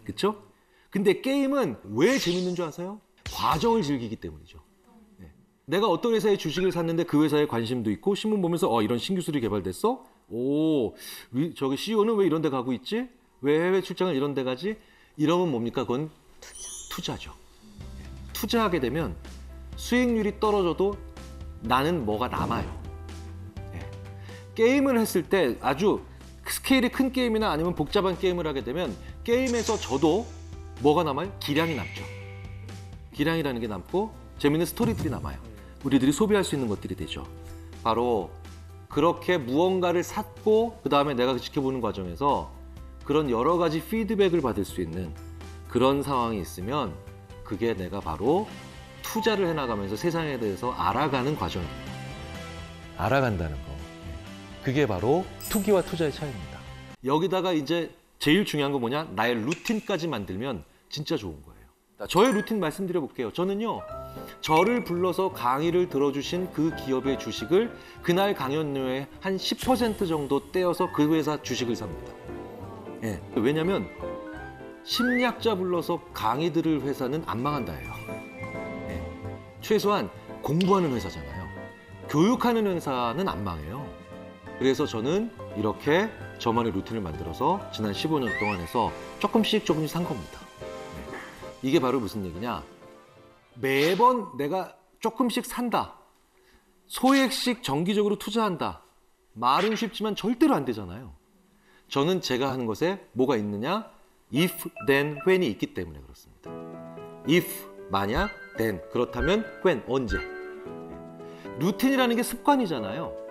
그렇죠? 근데 게임은 왜 재밌는 줄 아세요? 과정을 즐기기 때문이죠. 네. 내가 어떤 회사의 주식을 샀는데 그 회사에 관심도 있고 신문 보면서 이런 신기술이 개발됐어? 저기 CEO는 왜 이런 데 가고 있지? 왜 해외 출장을 이런 데 가지? 이러면 뭡니까? 그건 투자죠. 네. 투자하게 되면 수익률이 떨어져도 나는 뭐가 남아요. 게임을 했을 때 아주 스케일이 큰 게임이나 아니면 복잡한 게임을 하게 되면 게임에서 저도 뭐가 남아요? 기량이 남죠. 기량이라는 게 남고 재밌는 스토리들이 남아요. 우리들이 소비할 수 있는 것들이 되죠. 바로 그렇게 무언가를 샀고 그 다음에 내가 지켜보는 과정에서 그런 여러 가지 피드백을 받을 수 있는 그런 상황이 있으면 그게 내가 바로 투자를 해나가면서 세상에 대해서 알아가는 과정입니다. 알아간다는 거. 그게 바로 투기와 투자의 차이입니다. 여기다가 이제 제일 중요한 건 뭐냐? 나의 루틴까지 만들면 진짜 좋은 거예요. 저의 루틴 말씀드려 볼게요. 저는요, 저를 불러서 강의를 들어주신 그 기업의 주식을 그날 강연료의 한 10% 정도 떼어서 그 회사 주식을 삽니다. 예. 왜냐면 심리학자 불러서 강의 들을 회사는 안 망한다예요. 예. 최소한 공부하는 회사잖아요. 교육하는 회사는 안 망해요. 그래서 저는 이렇게 저만의 루틴을 만들어서 지난 15년 동안 해서 조금씩 산 겁니다. 네. 이게 바로 무슨 얘기냐? 매번 내가 조금씩 산다. 소액씩 정기적으로 투자한다. 말은 쉽지만 절대로 안 되잖아요. 저는 제가 하는 것에 뭐가 있느냐? if, then, when이 있기 때문에 그렇습니다. if, 만약, then, 그렇다면 when, 언제. 루틴이라는 게 습관이잖아요.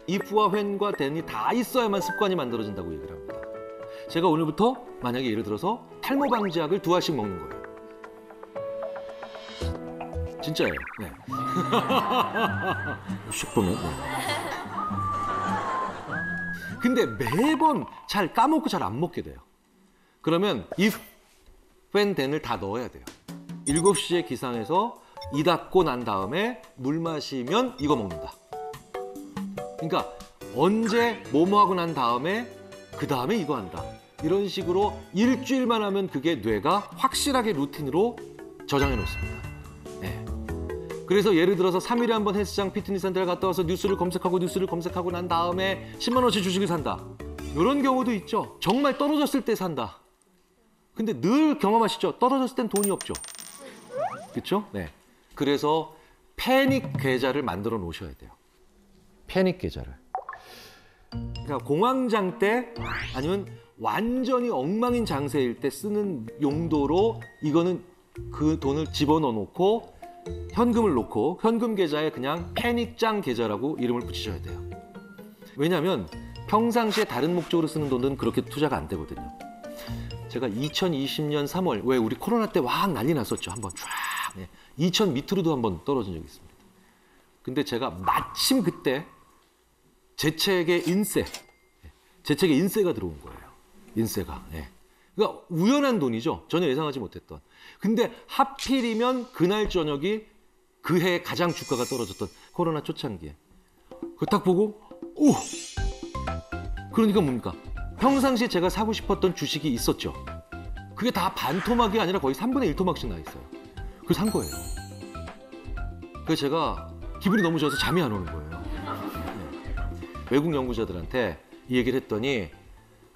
if와 when과 then이 다 있어야만 습관이 만들어진다고 얘기를 합니다. 제가 오늘부터 만약에 예를 들어서 탈모 방지약을 2알씩 먹는 거예요. 진짜예요. 네. 슉 보면. 네. 근데 매번 잘 까먹고 잘 안 먹게 돼요. 그러면 if, when, then을 다 넣어야 돼요. 7시에 기상해서 이 닦고 난 다음에 물 마시면 이거 먹는다. 그러니까 언제 뭐뭐 하고 난 다음에 그 다음에 이거 한다. 이런 식으로 일주일만 하면 그게 뇌가 확실하게 루틴으로 저장해 놓습니다. 네. 그래서 예를 들어서 3일에 한 번 헬스장 피트니스 센터를 갔다 와서 뉴스를 검색하고 난 다음에 10만 원어치 주식을 산다. 이런 경우도 있죠. 정말 떨어졌을 때 산다. 근데 늘 경험하시죠? 떨어졌을 땐 돈이 없죠. 그렇죠? 네. 그래서 패닉 계좌를 만들어 놓으셔야 돼요. 패닉 계좌를. 그러니까 공황장 때 아니면 완전히 엉망인 장세일 때 쓰는 용도로 이거는 그 돈을 집어넣어 놓고 현금을 놓고 현금 계좌에 그냥 패닉장 계좌라고 이름을 붙이셔야 돼요. 왜냐하면 평상시에 다른 목적으로 쓰는 돈은 그렇게 투자가 안 되거든요. 제가 2020년 3월 왜 우리 코로나 때 막 난리 났었죠. 한번 쫙 2천 밑으로도 한번 떨어진 적이 있습니다. 근데 제가 마침 그때 제 책에 인세가 들어온 거예요. 인세가. 네. 그러니까 우연한 돈이죠. 전혀 예상하지 못했던. 근데 하필이면 그날 저녁이 그 해 가장 주가가 떨어졌던 코로나 초창기에. 그거 딱 보고 오! 그러니까 뭡니까? 평상시에 제가 사고 싶었던 주식이 있었죠. 그게 다 반토막이 아니라 거의 3분의 1토막씩 나 있어요. 그래서 산 거예요. 그래서 제가 기분이 너무 좋아서 잠이 안 오는 거예요. 네. 외국 연구자들한테 이 얘기를 했더니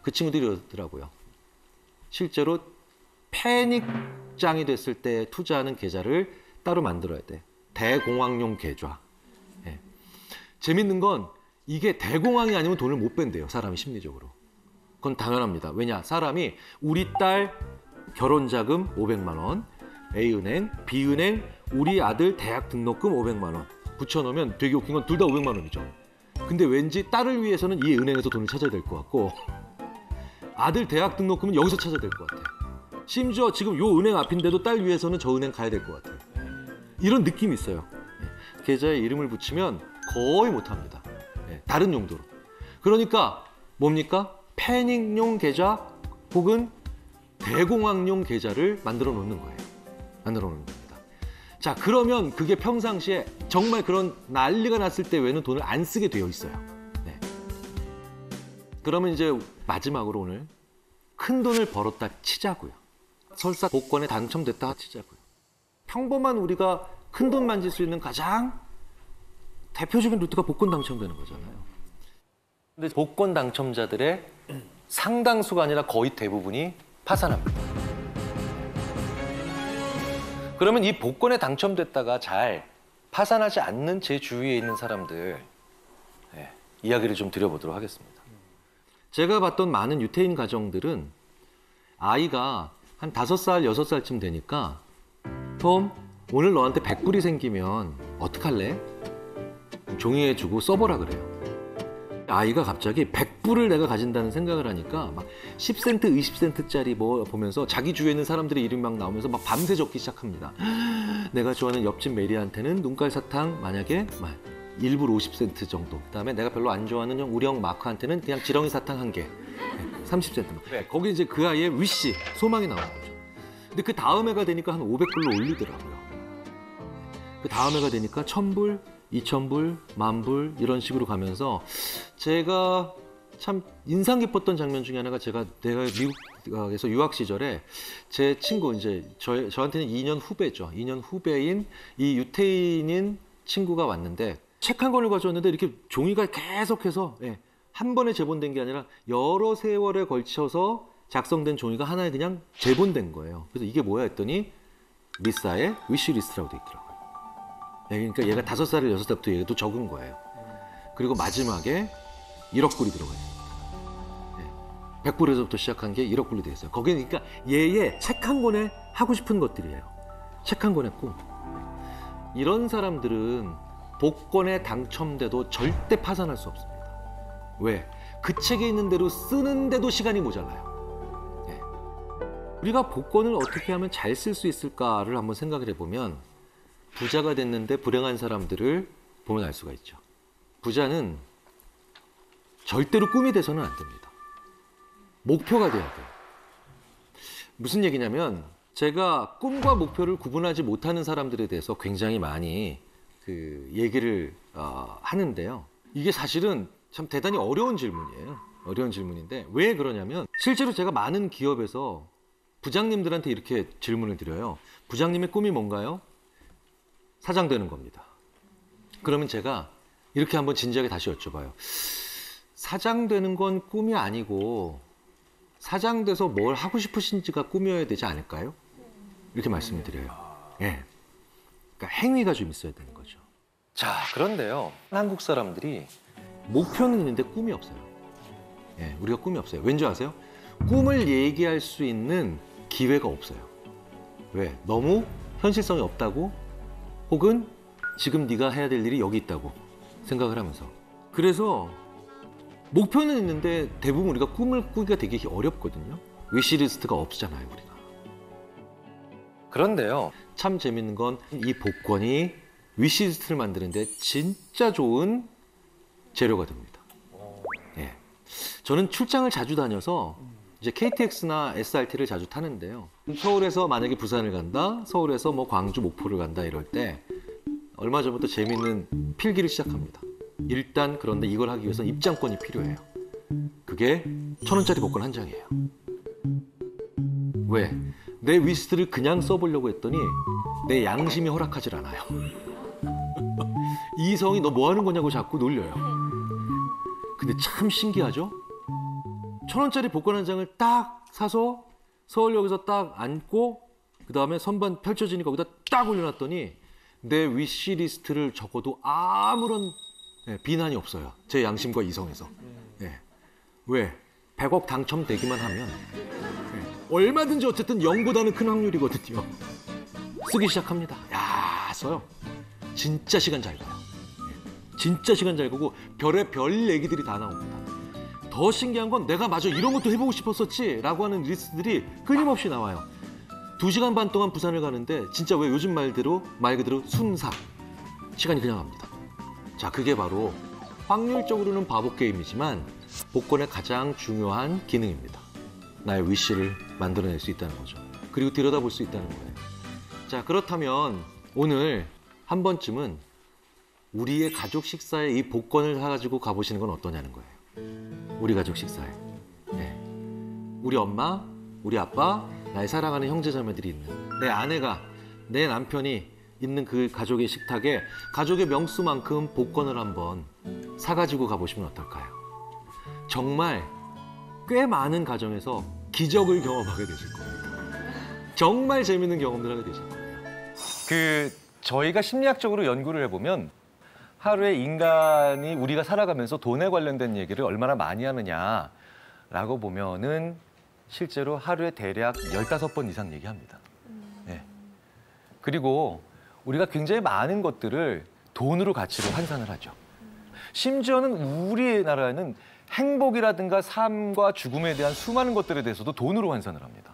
그 친구들이 이러더라고요. 실제로 패닉장이 됐을 때 투자하는 계좌를 따로 만들어야 돼. 대공황용 계좌. 네. 재밌는 건 이게 대공황이 아니면 돈을 못 뺀대요. 사람이 심리적으로. 그건 당연합니다. 왜냐? 사람이 우리 딸 결혼자금 500만 원, A은행, B은행, 우리 아들 대학 등록금 500만 원 붙여놓으면 되게 웃긴 건 둘 다 500만 원이죠. 근데 왠지 딸을 위해서는 이 은행에서 돈을 찾아야 될 것 같고 아들 대학 등록금은 여기서 찾아야 될 것 같아. 심지어 지금 요 은행 앞인데도 딸 위해서는 저 은행 가야 될 것 같아. 이런 느낌이 있어요. 계좌에 이름을 붙이면 거의 못합니다. 다른 용도로. 그러니까 뭡니까? 패닉용 계좌 혹은 대공황용 계좌를 만들어 놓는 거예요. 만들어 놓는 겁니다. 자, 그러면 그게 평상시에 정말 그런 난리가 났을 때 외에는 돈을 안 쓰게 되어 있어요. 네. 그러면 이제 마지막으로 오늘 큰 돈을 벌었다 치자고요. 설사 복권에 당첨됐다 치자고요. 평범한 우리가 큰 돈 만질 수 있는 가장 대표적인 루트가 복권 당첨되는 거잖아요. 근데 복권 당첨자들의 상당수가 아니라 거의 대부분이 파산합니다. 그러면 이 복권에 당첨됐다가 잘 파산하지 않는 제 주위에 있는 사람들 이야기를 좀 드려보도록 하겠습니다. 제가 봤던 많은 유태인 가정들은 아이가 한 5살, 6살쯤 되니까 톰, 오늘 너한테 100불이 생기면 어떡할래? 종이에 주고 써보라 그래요. 아이가 갑자기 100불을 내가 가진다는 생각을 하니까 막 10센트, 20센트짜리 뭐 보면서 자기 주위에 있는 사람들의 이름이 막 나오면서 막 밤새 적기 시작합니다. 내가 좋아하는 옆집 메리한테는 눈깔 사탕 만약에 1불 50센트 정도. 그다음에 내가 별로 안 좋아하는 우리 형 마크한테는 그냥 지렁이 사탕 1개. 30센트. 거기 이제 그 아이의 위시, 소망이 나오는 거죠. 근데 그 다음 해가 되니까 한 500불로 올리더라고요. 그 다음 해가 되니까 1000불, 2000불, 10,000불 이런 식으로 가면서 제가 참 인상 깊었던 장면 중에 하나가 내가 미국에서 유학 시절에 제 친구 이제 저한테는 2년 후배죠. 2년 후배인 이 유태인인 친구가 왔는데 책 한 권을 가져왔는데 이렇게 종이가 계속해서 한 번에 제본된 게 아니라 여러 세월에 걸쳐서 작성된 종이가 하나에 그냥 제본된 거예요. 그래서 이게 뭐야 했더니 리사의 위시리스트라고 돼 있더라고요. 그러니까 얘가 5살, 6살부터 얘도 적은 거예요. 그리고 마지막에 1억 불이 들어가 있습니다. 100불에서부터 시작한 게 1억 불이 되어 있어요. 거기는 그러니까 얘의 책 한 권에 하고 싶은 것들이에요. 책 한 권에 꿈. 이런 사람들은 복권에 당첨돼도 절대 파산할 수 없습니다. 왜? 그 책에 있는 대로 쓰는데도 시간이 모자라요. 우리가 복권을 어떻게 하면 잘 쓸 수 있을까를 한번 생각을 해보면 부자가 됐는데 불행한 사람들을 보면 알 수가 있죠. 부자는 절대로 꿈이 돼서는 안 됩니다. 목표가 돼야 돼요. 무슨 얘기냐면 제가 꿈과 목표를 구분하지 못하는 사람들에 대해서 굉장히 많이 얘기를 하는데요. 이게 사실은 참 대단히 어려운 질문이에요. 어려운 질문인데 왜 그러냐면 실제로 제가 많은 기업에서 부장님들한테 이렇게 질문을 드려요. 부장님의 꿈이 뭔가요? 사장 되는 겁니다. 그러면 제가 이렇게 한번 진지하게 다시 여쭤봐요. 사장 되는 건 꿈이 아니고 사장 돼서 뭘 하고 싶으신지가 꿈이어야 되지 않을까요? 이렇게 말씀을 드려요. 예. 그러니까 행위가 좀 있어야 되는 거죠. 자, 그런데요. 한국 사람들이 목표는 있는데 꿈이 없어요. 예, 우리가 꿈이 없어요. 왠지 아세요? 꿈을 얘기할 수 있는 기회가 없어요. 왜? 너무 현실성이 없다고 혹은 지금 네가 해야 될 일이 여기 있다고 생각을 하면서. 그래서 목표는 있는데 대부분 우리가 꿈을 꾸기가 되게 어렵거든요. 위시리스트가 없잖아요, 우리가. 그런데요, 참 재밌는 건 이 복권이 위시리스트를 만드는데 진짜 좋은 재료가 됩니다. 예. 저는 출장을 자주 다녀서 이제 KTX나 SRT를 자주 타는데요. 서울에서 만약에 부산을 간다, 서울에서 뭐 광주, 목포를 간다 이럴 때 얼마 전부터 재밌는 필기를 시작합니다. 일단 그런데 이걸 하기 위해서는 입장권이 필요해요. 그게 1,000원짜리 복권 한 장이에요. 왜? 내 위시리스트를 그냥 써보려고 했더니 내 양심이 허락하질 않아요. 이성이 너 뭐 하는 거냐고 자꾸 놀려요. 근데 참 신기하죠? 1,000원짜리 복권 한 장을 딱 사서 서울역에서 딱 앉고 그 다음에 선반 펼쳐지니까 거기다 딱 올려놨더니 내 위시리스트를 적어도 아무런 네, 비난이 없어요. 제 양심과 이성에서. 네. 왜? 100억 당첨되기만 하면 얼마든지 어쨌든 0보다는 큰 확률이거든요. 쓰기 시작합니다. 야, 써요. 진짜 시간 잘 가요. 진짜 시간 잘 가고 별의 별 얘기들이 다 나옵니다. 더 신기한 건 내가 맞아 이런 것도 해보고 싶었었지 라고 하는 리스트들이 끊임없이 나와요. 2시간 반 동안 부산을 가는데 진짜 왜 요즘 말 그대로 순삭. 시간이 그냥 갑니다. 자, 그게 바로 확률적으로는 바보 게임이지만 복권의 가장 중요한 기능입니다. 나의 위시를 만들어낼 수 있다는 거죠. 그리고 들여다볼 수 있다는 거예요. 자, 그렇다면 오늘 한 번쯤은 우리의 가족 식사에 이 복권을 사가지고 가보시는 건 어떠냐는 거예요. 우리 가족 식사에. 네. 우리 엄마, 우리 아빠, 나의 사랑하는 형제자매들이 있는 내 아내가, 내 남편이 있는 그 가족의 식탁에 가족의 명수만큼 복권을 한번 사가지고 가보시면 어떨까요? 정말 꽤 많은 가정에서 기적을 경험하게 되실 겁니다. 정말 재밌는 경험들 하게 되실 거예요. 저희가 심리학적으로 연구를 해보면 하루에 인간이 우리가 살아가면서 돈에 관련된 얘기를 얼마나 많이 하느냐라고 보면은 실제로 하루에 대략 15번 이상 얘기합니다. 네. 그리고 우리가 굉장히 많은 것들을 돈으로 가치로 환산을 하죠. 심지어는 우리나라에는 행복이라든가 삶과 죽음에 대한 수많은 것들에 대해서도 돈으로 환산을 합니다.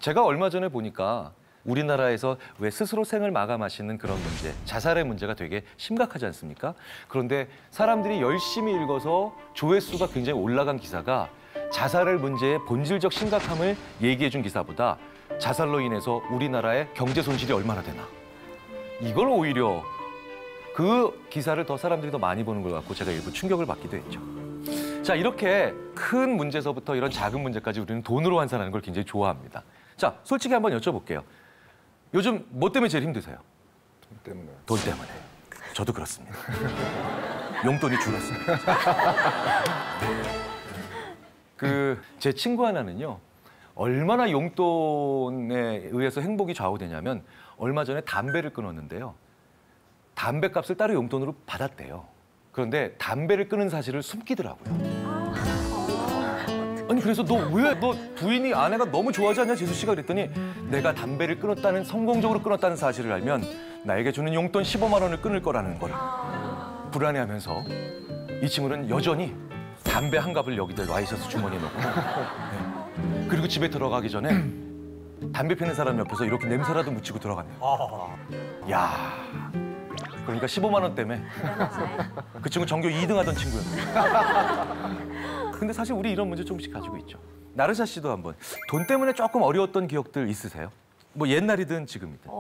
제가 얼마 전에 보니까 우리나라에서 왜 스스로 생을 마감하시는 그런 문제, 자살의 문제가 되게 심각하지 않습니까? 그런데 사람들이 열심히 읽어서 조회수가 굉장히 올라간 기사가 자살의 문제의 본질적 심각함을 얘기해 준 기사보다 자살로 인해서 우리나라의 경제 손실이 얼마나 되나. 이걸 오히려 그 기사를 더 사람들이 더 많이 보는 걸 갖고 제가 일부 충격을 받기도 했죠. 자, 이렇게 큰 문제서부터 이런 작은 문제까지 우리는 돈으로 환산하는 걸 굉장히 좋아합니다. 자, 솔직히 한번 여쭤볼게요. 요즘 뭐 때문에 제일 힘드세요? 돈 때문에. 돈 때문에. 저도 그렇습니다. 용돈이 줄었습니다. 제 친구 하나는요. 얼마나 용돈에 의해서 행복이 좌우되냐면 얼마 전에 담배를 끊었는데요. 담배값을 따로 용돈으로 받았대요. 그런데 담배를 끊은 사실을 숨기더라고요. 아니 그래서 너 부인이 아내가 너무 좋아하지 않냐 재수 씨가 그랬더니 내가 담배를 끊었다는 성공적으로 끊었다는 사실을 알면 나에게 주는 용돈 15만 원을 끊을 거라는 걸 불안해하면서 이 친구는 여전히 담배 한 갑을 여기다 와이셔츠 주머니에 넣고 네. 그리고 집에 들어가기 전에 담배 피는 사람 옆에서 이렇게 냄새라도 묻히고 들어갔네요. 야, 그러니까 15만 원 때문에 그 친구 전교 2등 하던 친구였어요. 근데 사실 우리 이런 문제 조금씩 가지고 있죠. 나르샤 씨도 한번 돈 때문에 조금 어려웠던 기억들 있으세요? 뭐 옛날이든 지금이든.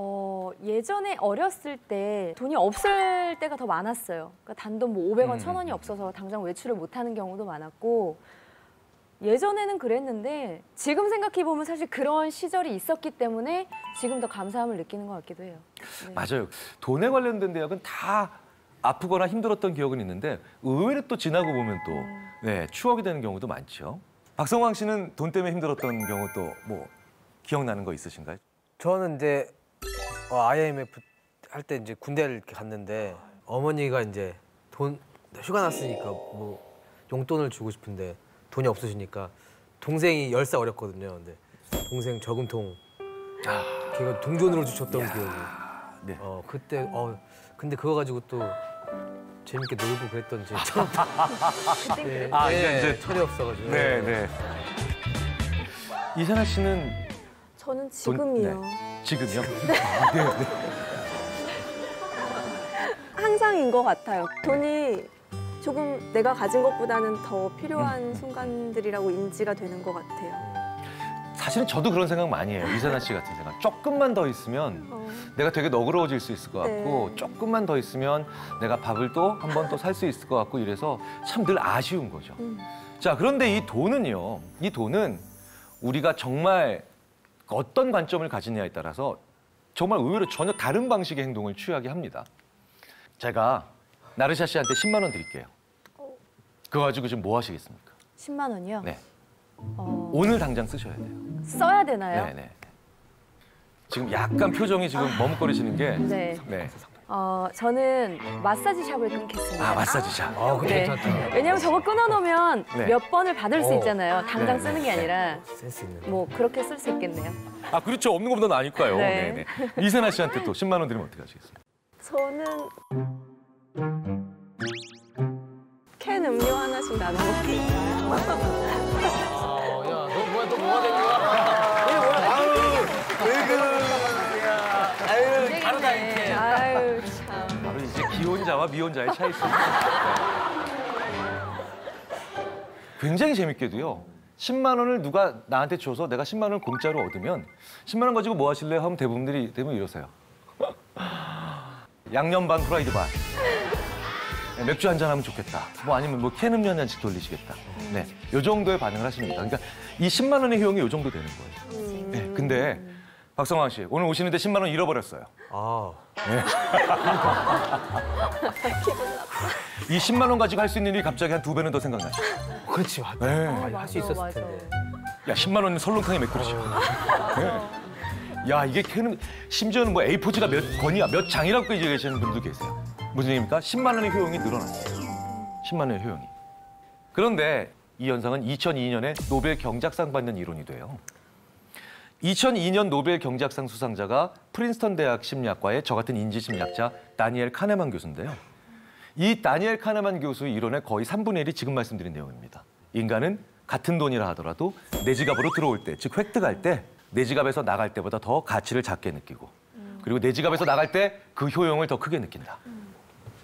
예전에 어렸을 때 돈이 없을 때가 더 많았어요. 그러니까 단돈 뭐 500원, 1000원이 없어서 당장 외출을 못하는 경우도 많았고 예전에는 그랬는데 지금 생각해보면 사실 그런 시절이 있었기 때문에 지금 더 감사함을 느끼는 것 같기도 해요. 네. 맞아요. 돈에 관련된 대학은 다 아프거나 힘들었던 기억은 있는데 의외로 또 지나고 보면 또 네, 추억이 되는 경우도 많죠. 박성광 씨는 돈 때문에 힘들었던 경우 또 뭐 기억나는 거 있으신가요? 저는 이제 IMF 할 때 이제 군대를 이렇게 갔는데 어머니가 이제 돈 휴가 났으니까 뭐 용돈을 주고 싶은데 돈이 없으시니까 동생이 10살 어렸거든요. 근데 동생 저금통 걔가 동전으로 주셨던 기억이. 네. 그때 근데 그거 가지고 또 재밌게 놀고 그랬던 제 네, 이제 철이 없어가지고. 네. 이선아 씨는 저는 지금이요. 네. 지금이요? 항상인 것 같아요. 돈이 조금 내가 가진 것보다는 더 필요한 순간들이라고 인지가 되는 것 같아요. 사실은 저도 그런 생각 많이 해요. 이선아 씨 같은 생각. 조금만 더 있으면 내가 되게 너그러워질 수 있을 것 같고 조금만 더 있으면 내가 밥을 또 한 번 또 살 수 있을 것 같고 이래서 참 늘 아쉬운 거죠. 자, 그런데 이 돈은요. 이 돈은 우리가 정말 어떤 관점을 가지냐에 따라서 정말 의외로 전혀 다른 방식의 행동을 취하게 합니다. 제가 나르샤 씨한테 10만 원 드릴게요. 그거 가지고 지금 뭐 하시겠습니까? 10만 원이요? 네. 오늘 당장 쓰셔야 돼요. 써야 되나요? 네네. 지금 약간 표정이 지금 머뭇거리시는 게 네. 네. 저는 마사지 샵을 끊겠습니다. 아, 마사지 샵. 그거 네. 괜찮다. 왜냐면 저거 끊어놓으면 네. 몇 번을 받을 수 있잖아요. 당장 네, 쓰는 게 아니라 센스 있는. 뭐 그렇게 쓸 수 있겠네요. 아, 그렇죠. 없는 것보다는 아닐까요? 네. 네네. 이세나 씨한테 또 10만 원 드리면 어떻게 하시겠습니까? 저는 캔 음료 하나씩 나눠 먹기. 야너 뭐야 또 뭐가 되는 거야? 다르다 이렇게. 아유 참. 바로 이제 기혼자와 미혼자의 차이 있습니다. 굉장히 재밌게도요. 10만 원을 누가 나한테 줘서 내가 10만 원을 공짜로 얻으면 10만 원 가지고 뭐 하실래요? 하면 대부분 이러세요. 양념 반 프라이드 반. 네, 맥주 한잔 하면 좋겠다. 뭐 아니면 뭐 캔 음료 한 잔씩 돌리시겠다. 네, 요 정도의 반응을 하십니다. 그러니까 이 10만 원의 효용이 요 정도 되는 거예요. 네, 근데 박성광 씨 오늘 오시는데 10만 원 잃어버렸어요. 네. 이 10만 원 가지고 할 수 있는 일이 갑자기 한 2배는 더 생각나죠. 그렇지 맞아. 네. 할 수 있었을 맞아. 텐데. 야, 10만 원은 설렁탕에 몇 그릇이야. 네. 야, 이게 캔은 심지어는 뭐 A4지가 몇 권이야, 몇 장이라고 얘기하시는 분도 계세요. 무슨 얘기입니까? 10만 원의 효용이 늘어났어요. 10만 원의 효용이. 그런데 이 현상은 2002년에 노벨 경제학상 받는 이론이 돼요. 2002년 노벨 경제학상 수상자가 프린스턴 대학 심리학과의 저 같은 인지심리학자 다니엘 카네만 교수인데요. 이 다니엘 카네만 교수의 이론의 거의 3분의 1이 지금 말씀드린 내용입니다. 인간은 같은 돈이라 하더라도 내 지갑으로 들어올 때, 즉 획득할 때 내 지갑에서 나갈 때보다 더 가치를 작게 느끼고 그리고 내 지갑에서 나갈 때 그 효용을 더 크게 느낀다.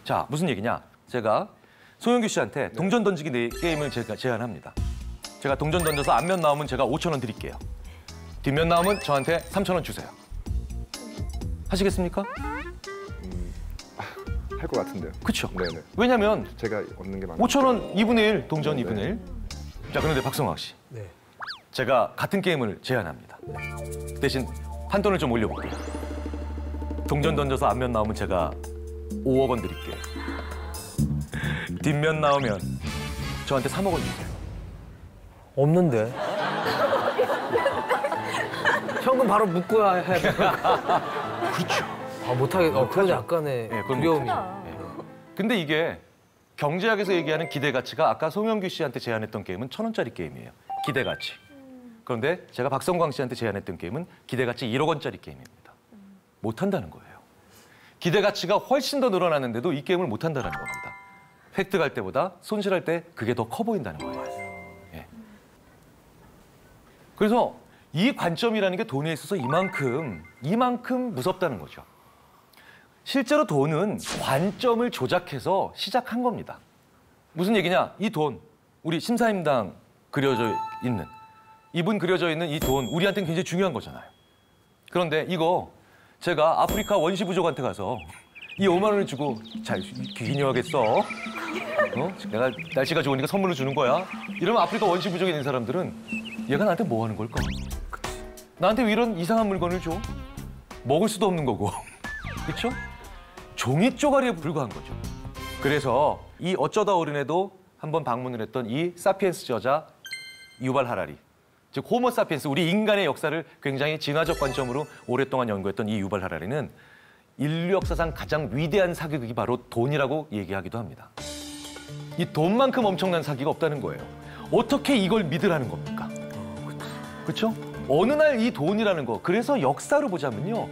자, 무슨 얘기냐? 제가 송영규 씨한테 동전 던지기 게임을 제가 제안합니다. 제가 동전 던져서 앞면 나오면 제가 5천 원 드릴게요. 뒷면 나오면 저한테 3천 원 주세요. 하시겠습니까? 할 것 같은데요. 그렇죠. 네네. 왜냐면 제가 얻는 게 많아요. 5천 원 2분의 1, 동전 2분의 1. 자, 그런데 박성광 씨. 네. 제가 같은 게임을 제안합니다. 대신 판돈을 좀 올려볼게요. 동전 던져서 앞면 나오면 제가 5억 원 드릴게요. 뒷면 나오면 저한테 3억 원 주세요. 없는데. 현금 바로 묶고 해야 돼. 그렇죠. 못하게. 그건 약간의 네, 그건 두려움이. 근데 이게 경제학에서 얘기하는 기대가치가 아까 송영규 씨한테 제안했던 게임은 1,000원짜리 게임이에요. 기대가치. 그런데 제가 박성광 씨한테 제안했던 게임은 기대가치 1억 원짜리 게임입니다. 못한다는 거예요. 기대가치가 훨씬 더 늘어났는데도 이 게임을 못한다는 겁니다. 획득할 때보다 손실할 때 그게 더 커 보인다는 거예요. 예. 그래서 이 관점이라는 게 돈에 있어서 이만큼 무섭다는 거죠. 실제로 돈은 관점을 조작해서 시작한 겁니다. 무슨 얘기냐? 이 돈, 우리 심사임당 그려져 있는, 이분 그려져 있는 이 돈, 우리한테는 굉장히 중요한 거잖아요. 그런데 이거 제가 아프리카 원시 부족한테 가서 이 5만 원을 주고 잘 기념하겠어. 내가 날씨가 좋으니까 선물로 주는 거야. 이러면 아프리카 원시 부족에 있는 사람들은 얘가 나한테 뭐 하는 걸까? 나한테 왜 이런 이상한 물건을 줘? 먹을 수도 없는 거고. 그렇죠? 종이 쪼가리에 불과한 거죠. 그래서 이 어쩌다 어른에도 한번 방문을 했던 이 사피엔스 저자 유발 하라리, 즉 호모 사피엔스, 우리 인간의 역사를 굉장히 진화적 관점으로 오랫동안 연구했던 이 유발 하라리는 인류 역사상 가장 위대한 사기극이 바로 돈이라고 얘기하기도 합니다. 이 돈만큼 엄청난 사기가 없다는 거예요. 어떻게 이걸 믿으라는 겁니까? 그렇죠? 어느 날 이 돈이라는 거, 그래서 역사로 보자면요.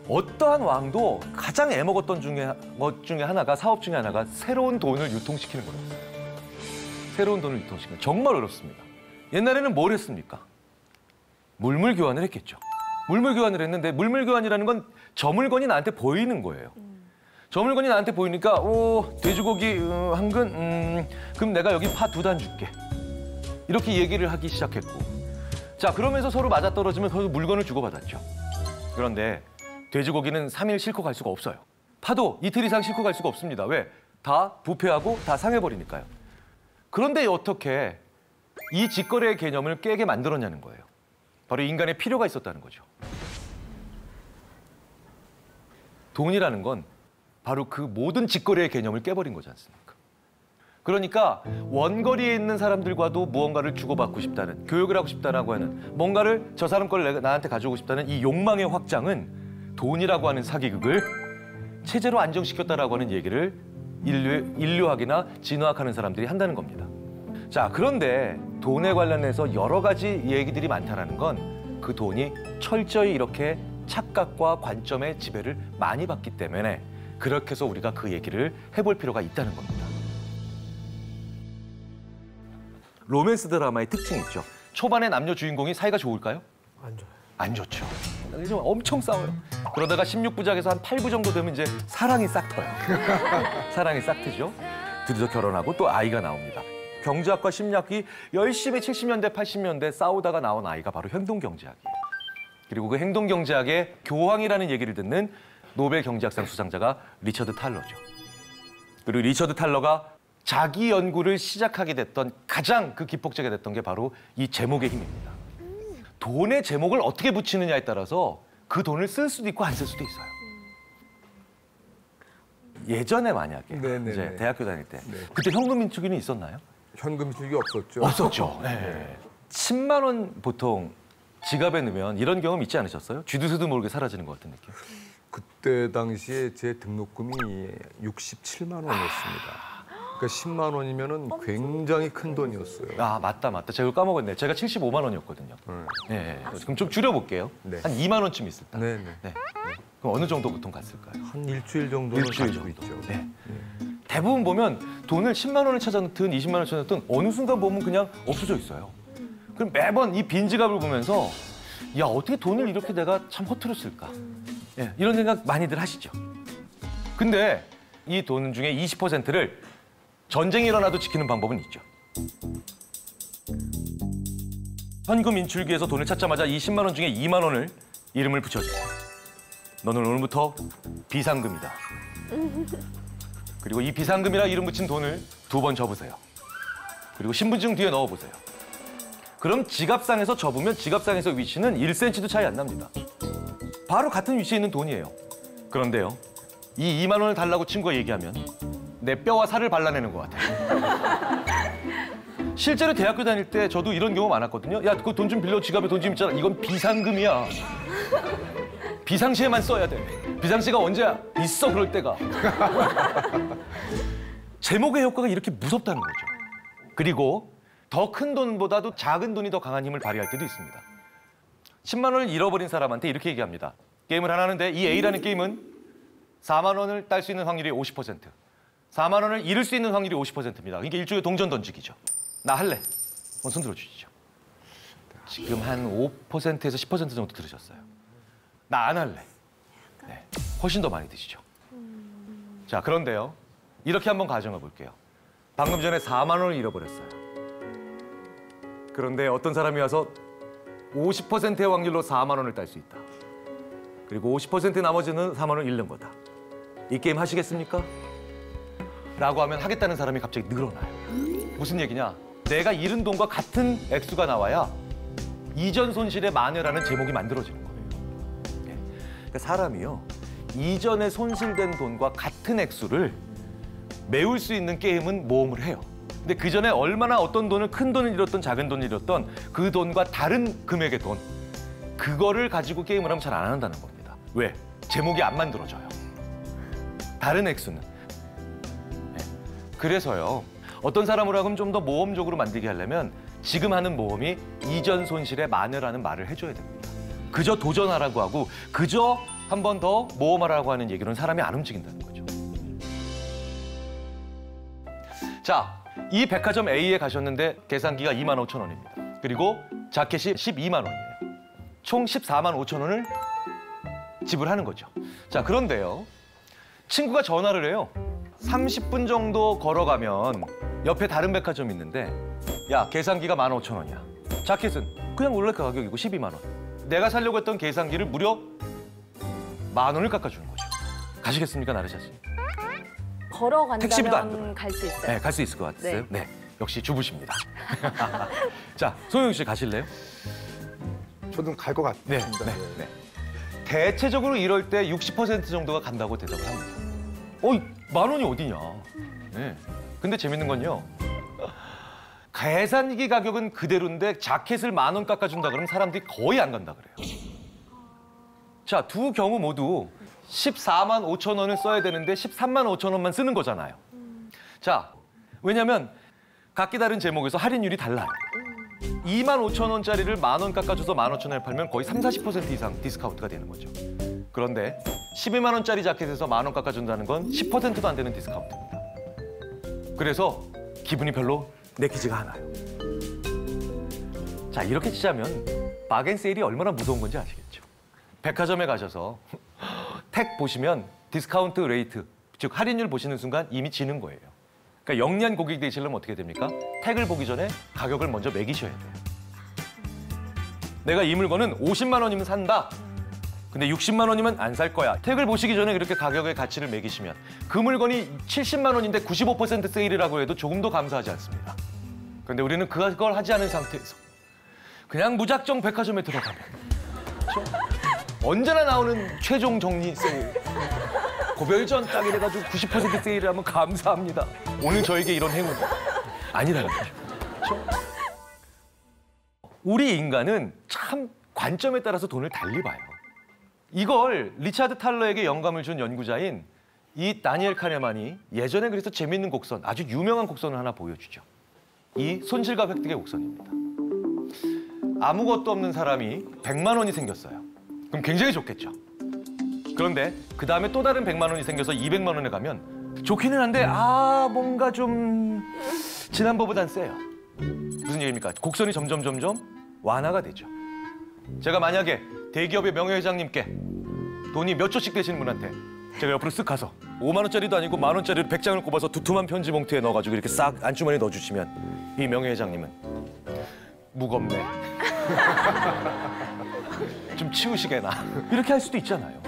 어떠한 왕도 가장 애먹었던 것 중에 하나가, 사업 중에 하나가 새로운 돈을 유통시키는 거였어요. 새로운 돈을 유통시키는 거. 정말 어렵습니다. 옛날에는 뭘 했습니까? 물물 교환을 했겠죠. 물물 교환을 했는데 물물 교환이라는 건 저 물건이 나한테 보이는 거예요. 저 물건이 나한테 보이니까 돼지고기 한 근, 그럼 내가 여기 파 2단 줄게. 이렇게 얘기를 하기 시작했고, 자, 그러면서 서로 맞아떨어지면 서로 물건을 주고받았죠. 그런데 돼지고기는 3일 싣고 갈 수가 없어요. 파도 이틀 이상 싣고 갈 수가 없습니다. 왜? 다 부패하고 다 상해버리니까요. 그런데 어떻게 이 직거래의 개념을 깨게 만들었냐는 거예요. 바로 인간의 필요가 있었다는 거죠. 돈이라는 건 바로 그 모든 직거래의 개념을 깨버린 거지 않습니까? 그러니까 원거리에 있는 사람들과도 무언가를 주고받고 싶다는, 교육을 하고 싶다라고 하는, 뭔가를 저 사람 걸 나한테 가져오고 싶다는 이 욕망의 확장은 돈이라고 하는 사기극을 체제로 안정시켰다라고 하는 얘기를 인류학이나 진화학하는 사람들이 한다는 겁니다. 자, 그런데 돈에 관련해서 여러 가지 얘기들이 많다라는 건 그 돈이 철저히 이렇게 착각과 관점의 지배를 많이 받기 때문에 그렇게 해서 우리가 그 얘기를 해볼 필요가 있다는 겁니다. 로맨스 드라마의 특징이 있죠. 초반에 남녀 주인공이 사이가 좋을까요? 안 좋아요. 안 좋죠. 그래서 엄청 싸워요. 그러다가 16부작에서 한 8부 정도 되면 이제 사랑이 싹 터요. 사랑이 싹 트죠. 드디어 결혼하고 또 아이가 나옵니다. 경제학과 심리학이 열심히 70년대, 80년대 싸우다가 나온 아이가 바로 행동경제학이에요. 그리고 그 행동경제학의 교황이라는 얘기를 듣는 노벨 경제학상 수상자가 리처드 탈러죠. 그리고 리처드 탈러가 자기 연구를 시작하게 됐던 가장 그 기폭제가 됐던 게 바로 이 제목의 힘입니다. 돈의 제목을 어떻게 붙이느냐에 따라서 그 돈을 쓸 수도 있고 안 쓸 수도 있어요. 예전에 만약에 네네네. 이제 대학교 다닐 때 네. 그때 현금 인출기는 있었나요? 현금 인출기 없었죠. 없었죠. 네. 10만 원 보통 지갑에 넣으면 이런 경험 있지 않으셨어요? 쥐두새도 모르게 사라지는 것 같은 느낌. 그때 당시에 제 등록금이 67만 원이었습니다. 그러니까 10만 원이면은 굉장히 큰 돈이었어요. 아, 맞다. 제가 이걸 까먹었네. 제가 75만 원이었거든요. 네. 그럼 좀 줄여볼게요. 네. 한 2만 원쯤 있을 때. 네네. 네. 그럼 어느 정도 보통 갔을까요? 한 일주일 정도는 일주일 가지고 정도. 있죠. 네. 대부분 보면 돈을 10만 원을 찾아놓든 20만 원을 찾아놓든 어느 순간 보면 그냥 없어져 있어요. 그럼 매번 이 빈 지갑을 보면서 야, 어떻게 돈을 이렇게 내가 참 허투루 쓸까? 예, 이런 생각 많이들 하시죠. 근데 이 돈 중에 20%를 전쟁이 일어나도 지키는 방법은 있죠. 현금 인출기에서 돈을 찾자마자 이 10만 원 중에 2만 원을 이름을 붙여주세요. 너는 오늘부터 비상금이다. 그리고 이 비상금이라 이름 붙인 돈을 2번 접으세요. 그리고 신분증 뒤에 넣어보세요. 그럼 지갑상에서 접으면 지갑상에서 위치는 1cm도 차이 안 납니다. 바로 같은 위치에 있는 돈이에요. 그런데요, 이 2만 원을 달라고 친구가 얘기하면 내 뼈와 살을 발라내는 것 같아요. 실제로 대학교 다닐 때 저도 이런 경우 많았거든요. 야, 그 돈 좀 빌려, 지갑에 돈 좀 있잖아. 이건 비상금이야. 비상시에만 써야 돼. 비상시가 언제야? 있어, 그럴 때가. 제목의 효과가 이렇게 무섭다는 거죠. 그리고 더 큰 돈보다도 작은 돈이 더 강한 힘을 발휘할 때도 있습니다. 10만 원을 잃어버린 사람한테 이렇게 얘기합니다. 게임을 하나 하는데 이 A라는 게임은 4만 원을 딸 수 있는 확률이 50%. 4만 원을 잃을 수 있는 확률이 50%입니다. 이게 일종의 동전 던지기죠. 나 할래. 손 들어주시죠. 지금 한 5%에서 10% 정도 들으셨어요. 나 안 할래. 네, 훨씬 더 많이 드시죠. 자, 그런데요. 이렇게 한번 가정해 볼게요. 방금 전에 4만 원을 잃어버렸어요. 그런데 어떤 사람이 와서 50%의 확률로 4만 원을 딸 수 있다. 그리고 50% 나머지는 4만 원을 잃는 거다. 이 게임 하시겠습니까? 라고 하면 하겠다는 사람이 갑자기 늘어나요. 무슨 얘기냐? 내가 잃은 돈과 같은 액수가 나와야 이전 손실의 만회라는 제목이 만들어지는 거예요. 그러니까 사람이요, 이전에 손실된 돈과 같은 액수를 메울 수 있는 게임은 모험을 해요. 근데 그 전에 얼마나 어떤 돈을, 큰 돈을 잃었던 작은 돈을 잃었던 그 돈과 다른 금액의 돈, 그거를 가지고 게임을 하면 잘 안 한다는 겁니다. 왜? 제목이 안 만들어져요. 다른 액수는. 네. 그래서요, 어떤 사람으로 하여금 좀 더 모험적으로 만들게 하려면 지금 하는 모험이 이전 손실의 만회라는 말을 해줘야 됩니다. 그저 도전하라고 하고 그저 한 번 더 모험하라고 하는 얘기로는 사람이 안 움직인다는 거죠. 자, 이 백화점 A에 가셨는데 계산기가 2만 5천 원입니다. 그리고 자켓이 12만 원이에요. 총 14만 5천 원을 지불하는 거죠. 자, 그런데요, 친구가 전화를 해요. 30분 정도 걸어가면 옆에 다른 백화점이 있는데, 야, 계산기가 15,000원이야. 자켓은 그냥 원래 그 가격이고 12만 원. 내가 사려고 했던 계산기를 무려 10,000원을 깎아주는 거죠. 가시겠습니까, 나르샤 씨? 걸어간다면 택시비도 안 들어요. 갈 수 있어요. 네, 갈 수 있을 것 같았어요. 네, 역시 주부십니다. 자, 소영 씨 가실래요? 저도 갈 것 같습니다. 네. 대체적으로 이럴 때 60% 정도가 간다고 대답을 합니다. 10,000원이 어디냐. 네. 근데 재밌는 건요, 계산기 가격은 그대로인데 자켓을 10,000원 깎아준다 그러면 사람들이 거의 안 간다 그래요. 자, 두 경우 모두 14만 5천 원을 써야 되는데 13만 5천 원만 쓰는 거잖아요. 자, 왜냐면 각기 다른 제목에서 할인율이 달라요. 2만 5천 원짜리를 1,000원 깎아줘서 15,000원에 팔면 거의 30-40% 이상 디스카운트가 되는 거죠. 그런데 12만 원짜리 자켓에서 10,000원 깎아준다는 건 10%도 안 되는 디스카운트입니다. 그래서 기분이 별로 내키지가 않아요. 자, 이렇게 치자면 바겐 세일이 얼마나 무서운 건지 아시겠죠? 백화점에 가셔서 택 보시면 디스카운트 레이트, 즉 할인율 보시는 순간 이미 지는 거예요. 그러니까 영리한 고객이 되시려면 어떻게 됩니까? 택을 보기 전에 가격을 먼저 매기셔야 돼요. 내가 이 물건은 50만 원이면 산다. 근데 60만 원이면 안 살 거야. 택을 보시기 전에 이렇게 가격의 가치를 매기시면 그 물건이 70만 원인데 95% 세일이라고 해도 조금도 감사하지 않습니다. 그런데 우리는 그걸 하지 않은 상태에서 그냥 무작정 백화점에 들어가면 그렇죠? 언제나 나오는 최종 정리 세일. 고별전 딱 이래가지고 90% 세일을 하면 감사합니다. 오늘 저에게 이런 행운 아니라는 거죠. 그렇죠? 우리 인간은 참 관점에 따라서 돈을 달리 봐요. 이걸 리차드 탈러에게 영감을 준 연구자인 이 다니엘 카네만이 예전에 그래서 재밌는 곡선, 아주 유명한 곡선을 하나 보여주죠. 이 손실과 획득의 곡선입니다. 아무것도 없는 사람이 100만 원이 생겼어요. 그럼 굉장히 좋겠죠. 그런데 그 다음에 또 다른 100만 원이 생겨서 200만 원에 가면 좋기는 한데 뭔가 좀 지난번보단 세요. 무슨 얘기입니까? 곡선이 점점 완화가 되죠. 제가 만약에 대기업의 명예회장님께 돈이 몇 조씩 되시는 분한테 제가 옆으로 쓱 가서 5만 원짜리도 아니고 10,000 원짜리를 100장을 꼽아서 두툼한 편지 봉투에 넣어가지고 이렇게 싹 안주머니에 넣어주시면 이 명예회장님은 무겁네. 좀 치우시게나. 이렇게 할 수도 있잖아요.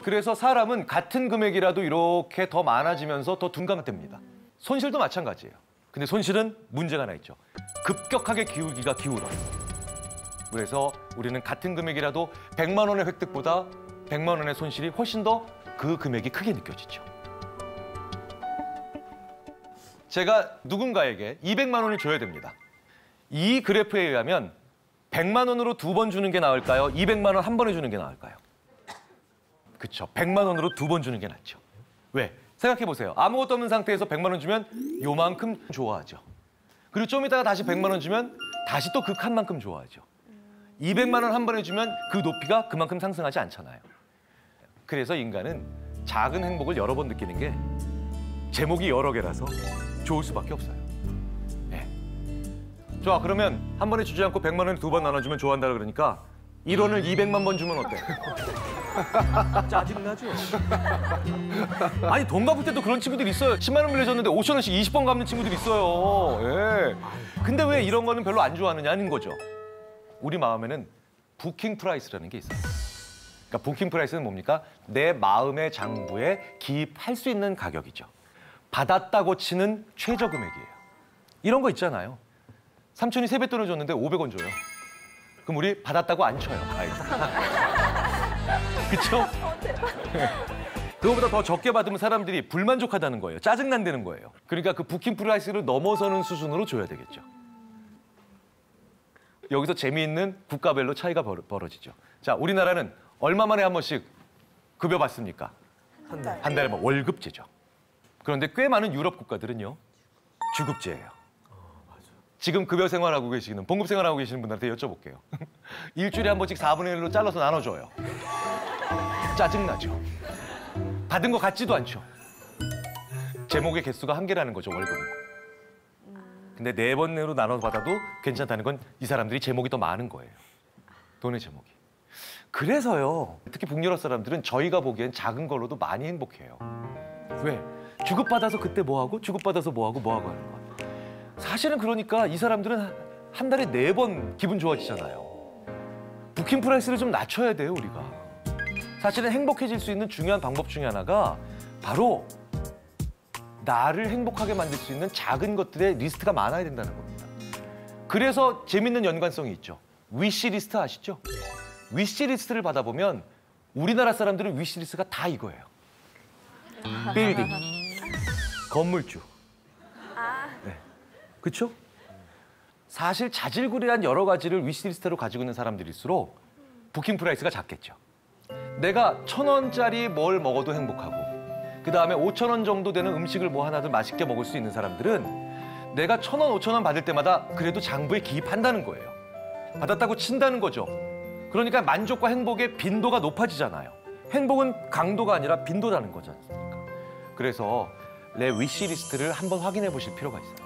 그래서 사람은 같은 금액이라도 이렇게 더 많아지면서 더 둔감됩니다. 손실도 마찬가지예요. 근데 손실은 문제가 하나 있죠. 급격하게 기울기가 기울어요. 그래서 우리는 같은 금액이라도 100만 원의 획득보다 100만 원의 손실이 훨씬 더 그 금액이 크게 느껴지죠. 제가 누군가에게 200만 원을 줘야 됩니다. 이 그래프에 의하면 100만 원으로 2번 주는 게 나을까요? 200만 원 한 번에 주는 게 나을까요? 그렇죠. 100만 원으로 2번 주는 게 낫죠. 왜? 생각해 보세요. 아무것도 없는 상태에서 100만 원 주면 요만큼 좋아하죠. 그리고 좀 이따가 다시 100만 원 주면 다시 또 극한 만큼 좋아하죠. 200만 원 한 번에 주면 그 높이가 그만큼 상승하지 않잖아요. 그래서 인간은 작은 행복을 여러 번 느끼는 게 제목이 여러 개라서 좋을 수밖에 없어요. 네. 좋아, 그러면 한 번에 주지 않고 100만 원을 2번 나눠주면 좋아한다 그러니까 1원을 200만 번 주면 어때? 짜증나죠? 아니, 돈 갚을 때도 그런 친구들 있어요. 10만 원 빌려줬는데 5천 원씩 20번 갚는 친구들 있어요. 예. 근데 왜 이런 거는 별로 안 좋아하느냐는 거죠. 우리 마음에는 부킹 프라이스라는 게 있어요. 그러니까 부킹 프라이스는 뭡니까? 내 마음의 장부에 기입할 수 있는 가격이죠. 받았다고 치는 최저 금액이에요. 이런 거 있잖아요. 삼촌이 세뱃돈을 줬는데 500원 줘요. 그럼 우리 받았다고 안 쳐요. 그렇죠? 그거보다 더 적게 받으면 사람들이 불만족하다는 거예요. 짜증난다는 거예요. 그러니까 그 부킹 프라이스를 넘어서는 수준으로 줘야 되겠죠. 여기서 재미있는 국가별로 차이가 벌어지죠. 자, 우리나라는 얼마 만에 한 번씩 급여 받습니까? 한 달. 한 달에 월급제죠. 그런데 꽤 많은 유럽 국가들은요, 주급제예요. 지금 급여 생활하고 계시는, 봉급 생활하고 계시는 분들한테 여쭤볼게요. 일주일에 한 번씩 4분의 1로 잘라서 나눠줘요. 짜증나죠? 받은 것 같지도 않죠? 제목의 개수가 한계라는 거죠, 월급은. 근데 4번 내로 나눠 받아도 괜찮다는 건 이 사람들이 제목이 더 많은 거예요. 돈의 제목이. 그래서요, 특히 북유럽 사람들은 저희가 보기엔 작은 걸로도 많이 행복해요. 왜? 주급받아서 그때 뭐하고 주급받아서 뭐하고 하는 거야. 사실은 그러니까 이 사람들은 한 달에 4번 기분 좋아지잖아요. 부킹 프라이스를 좀 낮춰야 돼요, 우리가. 사실은 행복해질 수 있는 중요한 방법 중에 하나가 바로 나를 행복하게 만들 수 있는 작은 것들의 리스트가 많아야 된다는 겁니다. 그래서 재밌는 연관성이 있죠. 위시리스트 아시죠? 위시리스트를 받아보면 우리나라 사람들은 위시리스트가 다 이거예요. 빌딩, 건물주. 네. 그렇죠? 사실 자질구레한 여러 가지를 위시리스트로 가지고 있는 사람들일수록 부킹 프라이스가 작겠죠. 내가 1,000원짜리 뭘 먹어도 행복하고 그다음에 5,000원 정도 되는 음식을 뭐 하나든 맛있게 먹을 수 있는 사람들은 내가 1,000원, 5,000원 받을 때마다 그래도 장부에 기입한다는 거예요. 받았다고 친다는 거죠. 그러니까 만족과 행복의 빈도가 높아지잖아요. 행복은 강도가 아니라 빈도라는 거지 않습니까? 그래서 내 위시리스트를 한번 확인해 보실 필요가 있어요.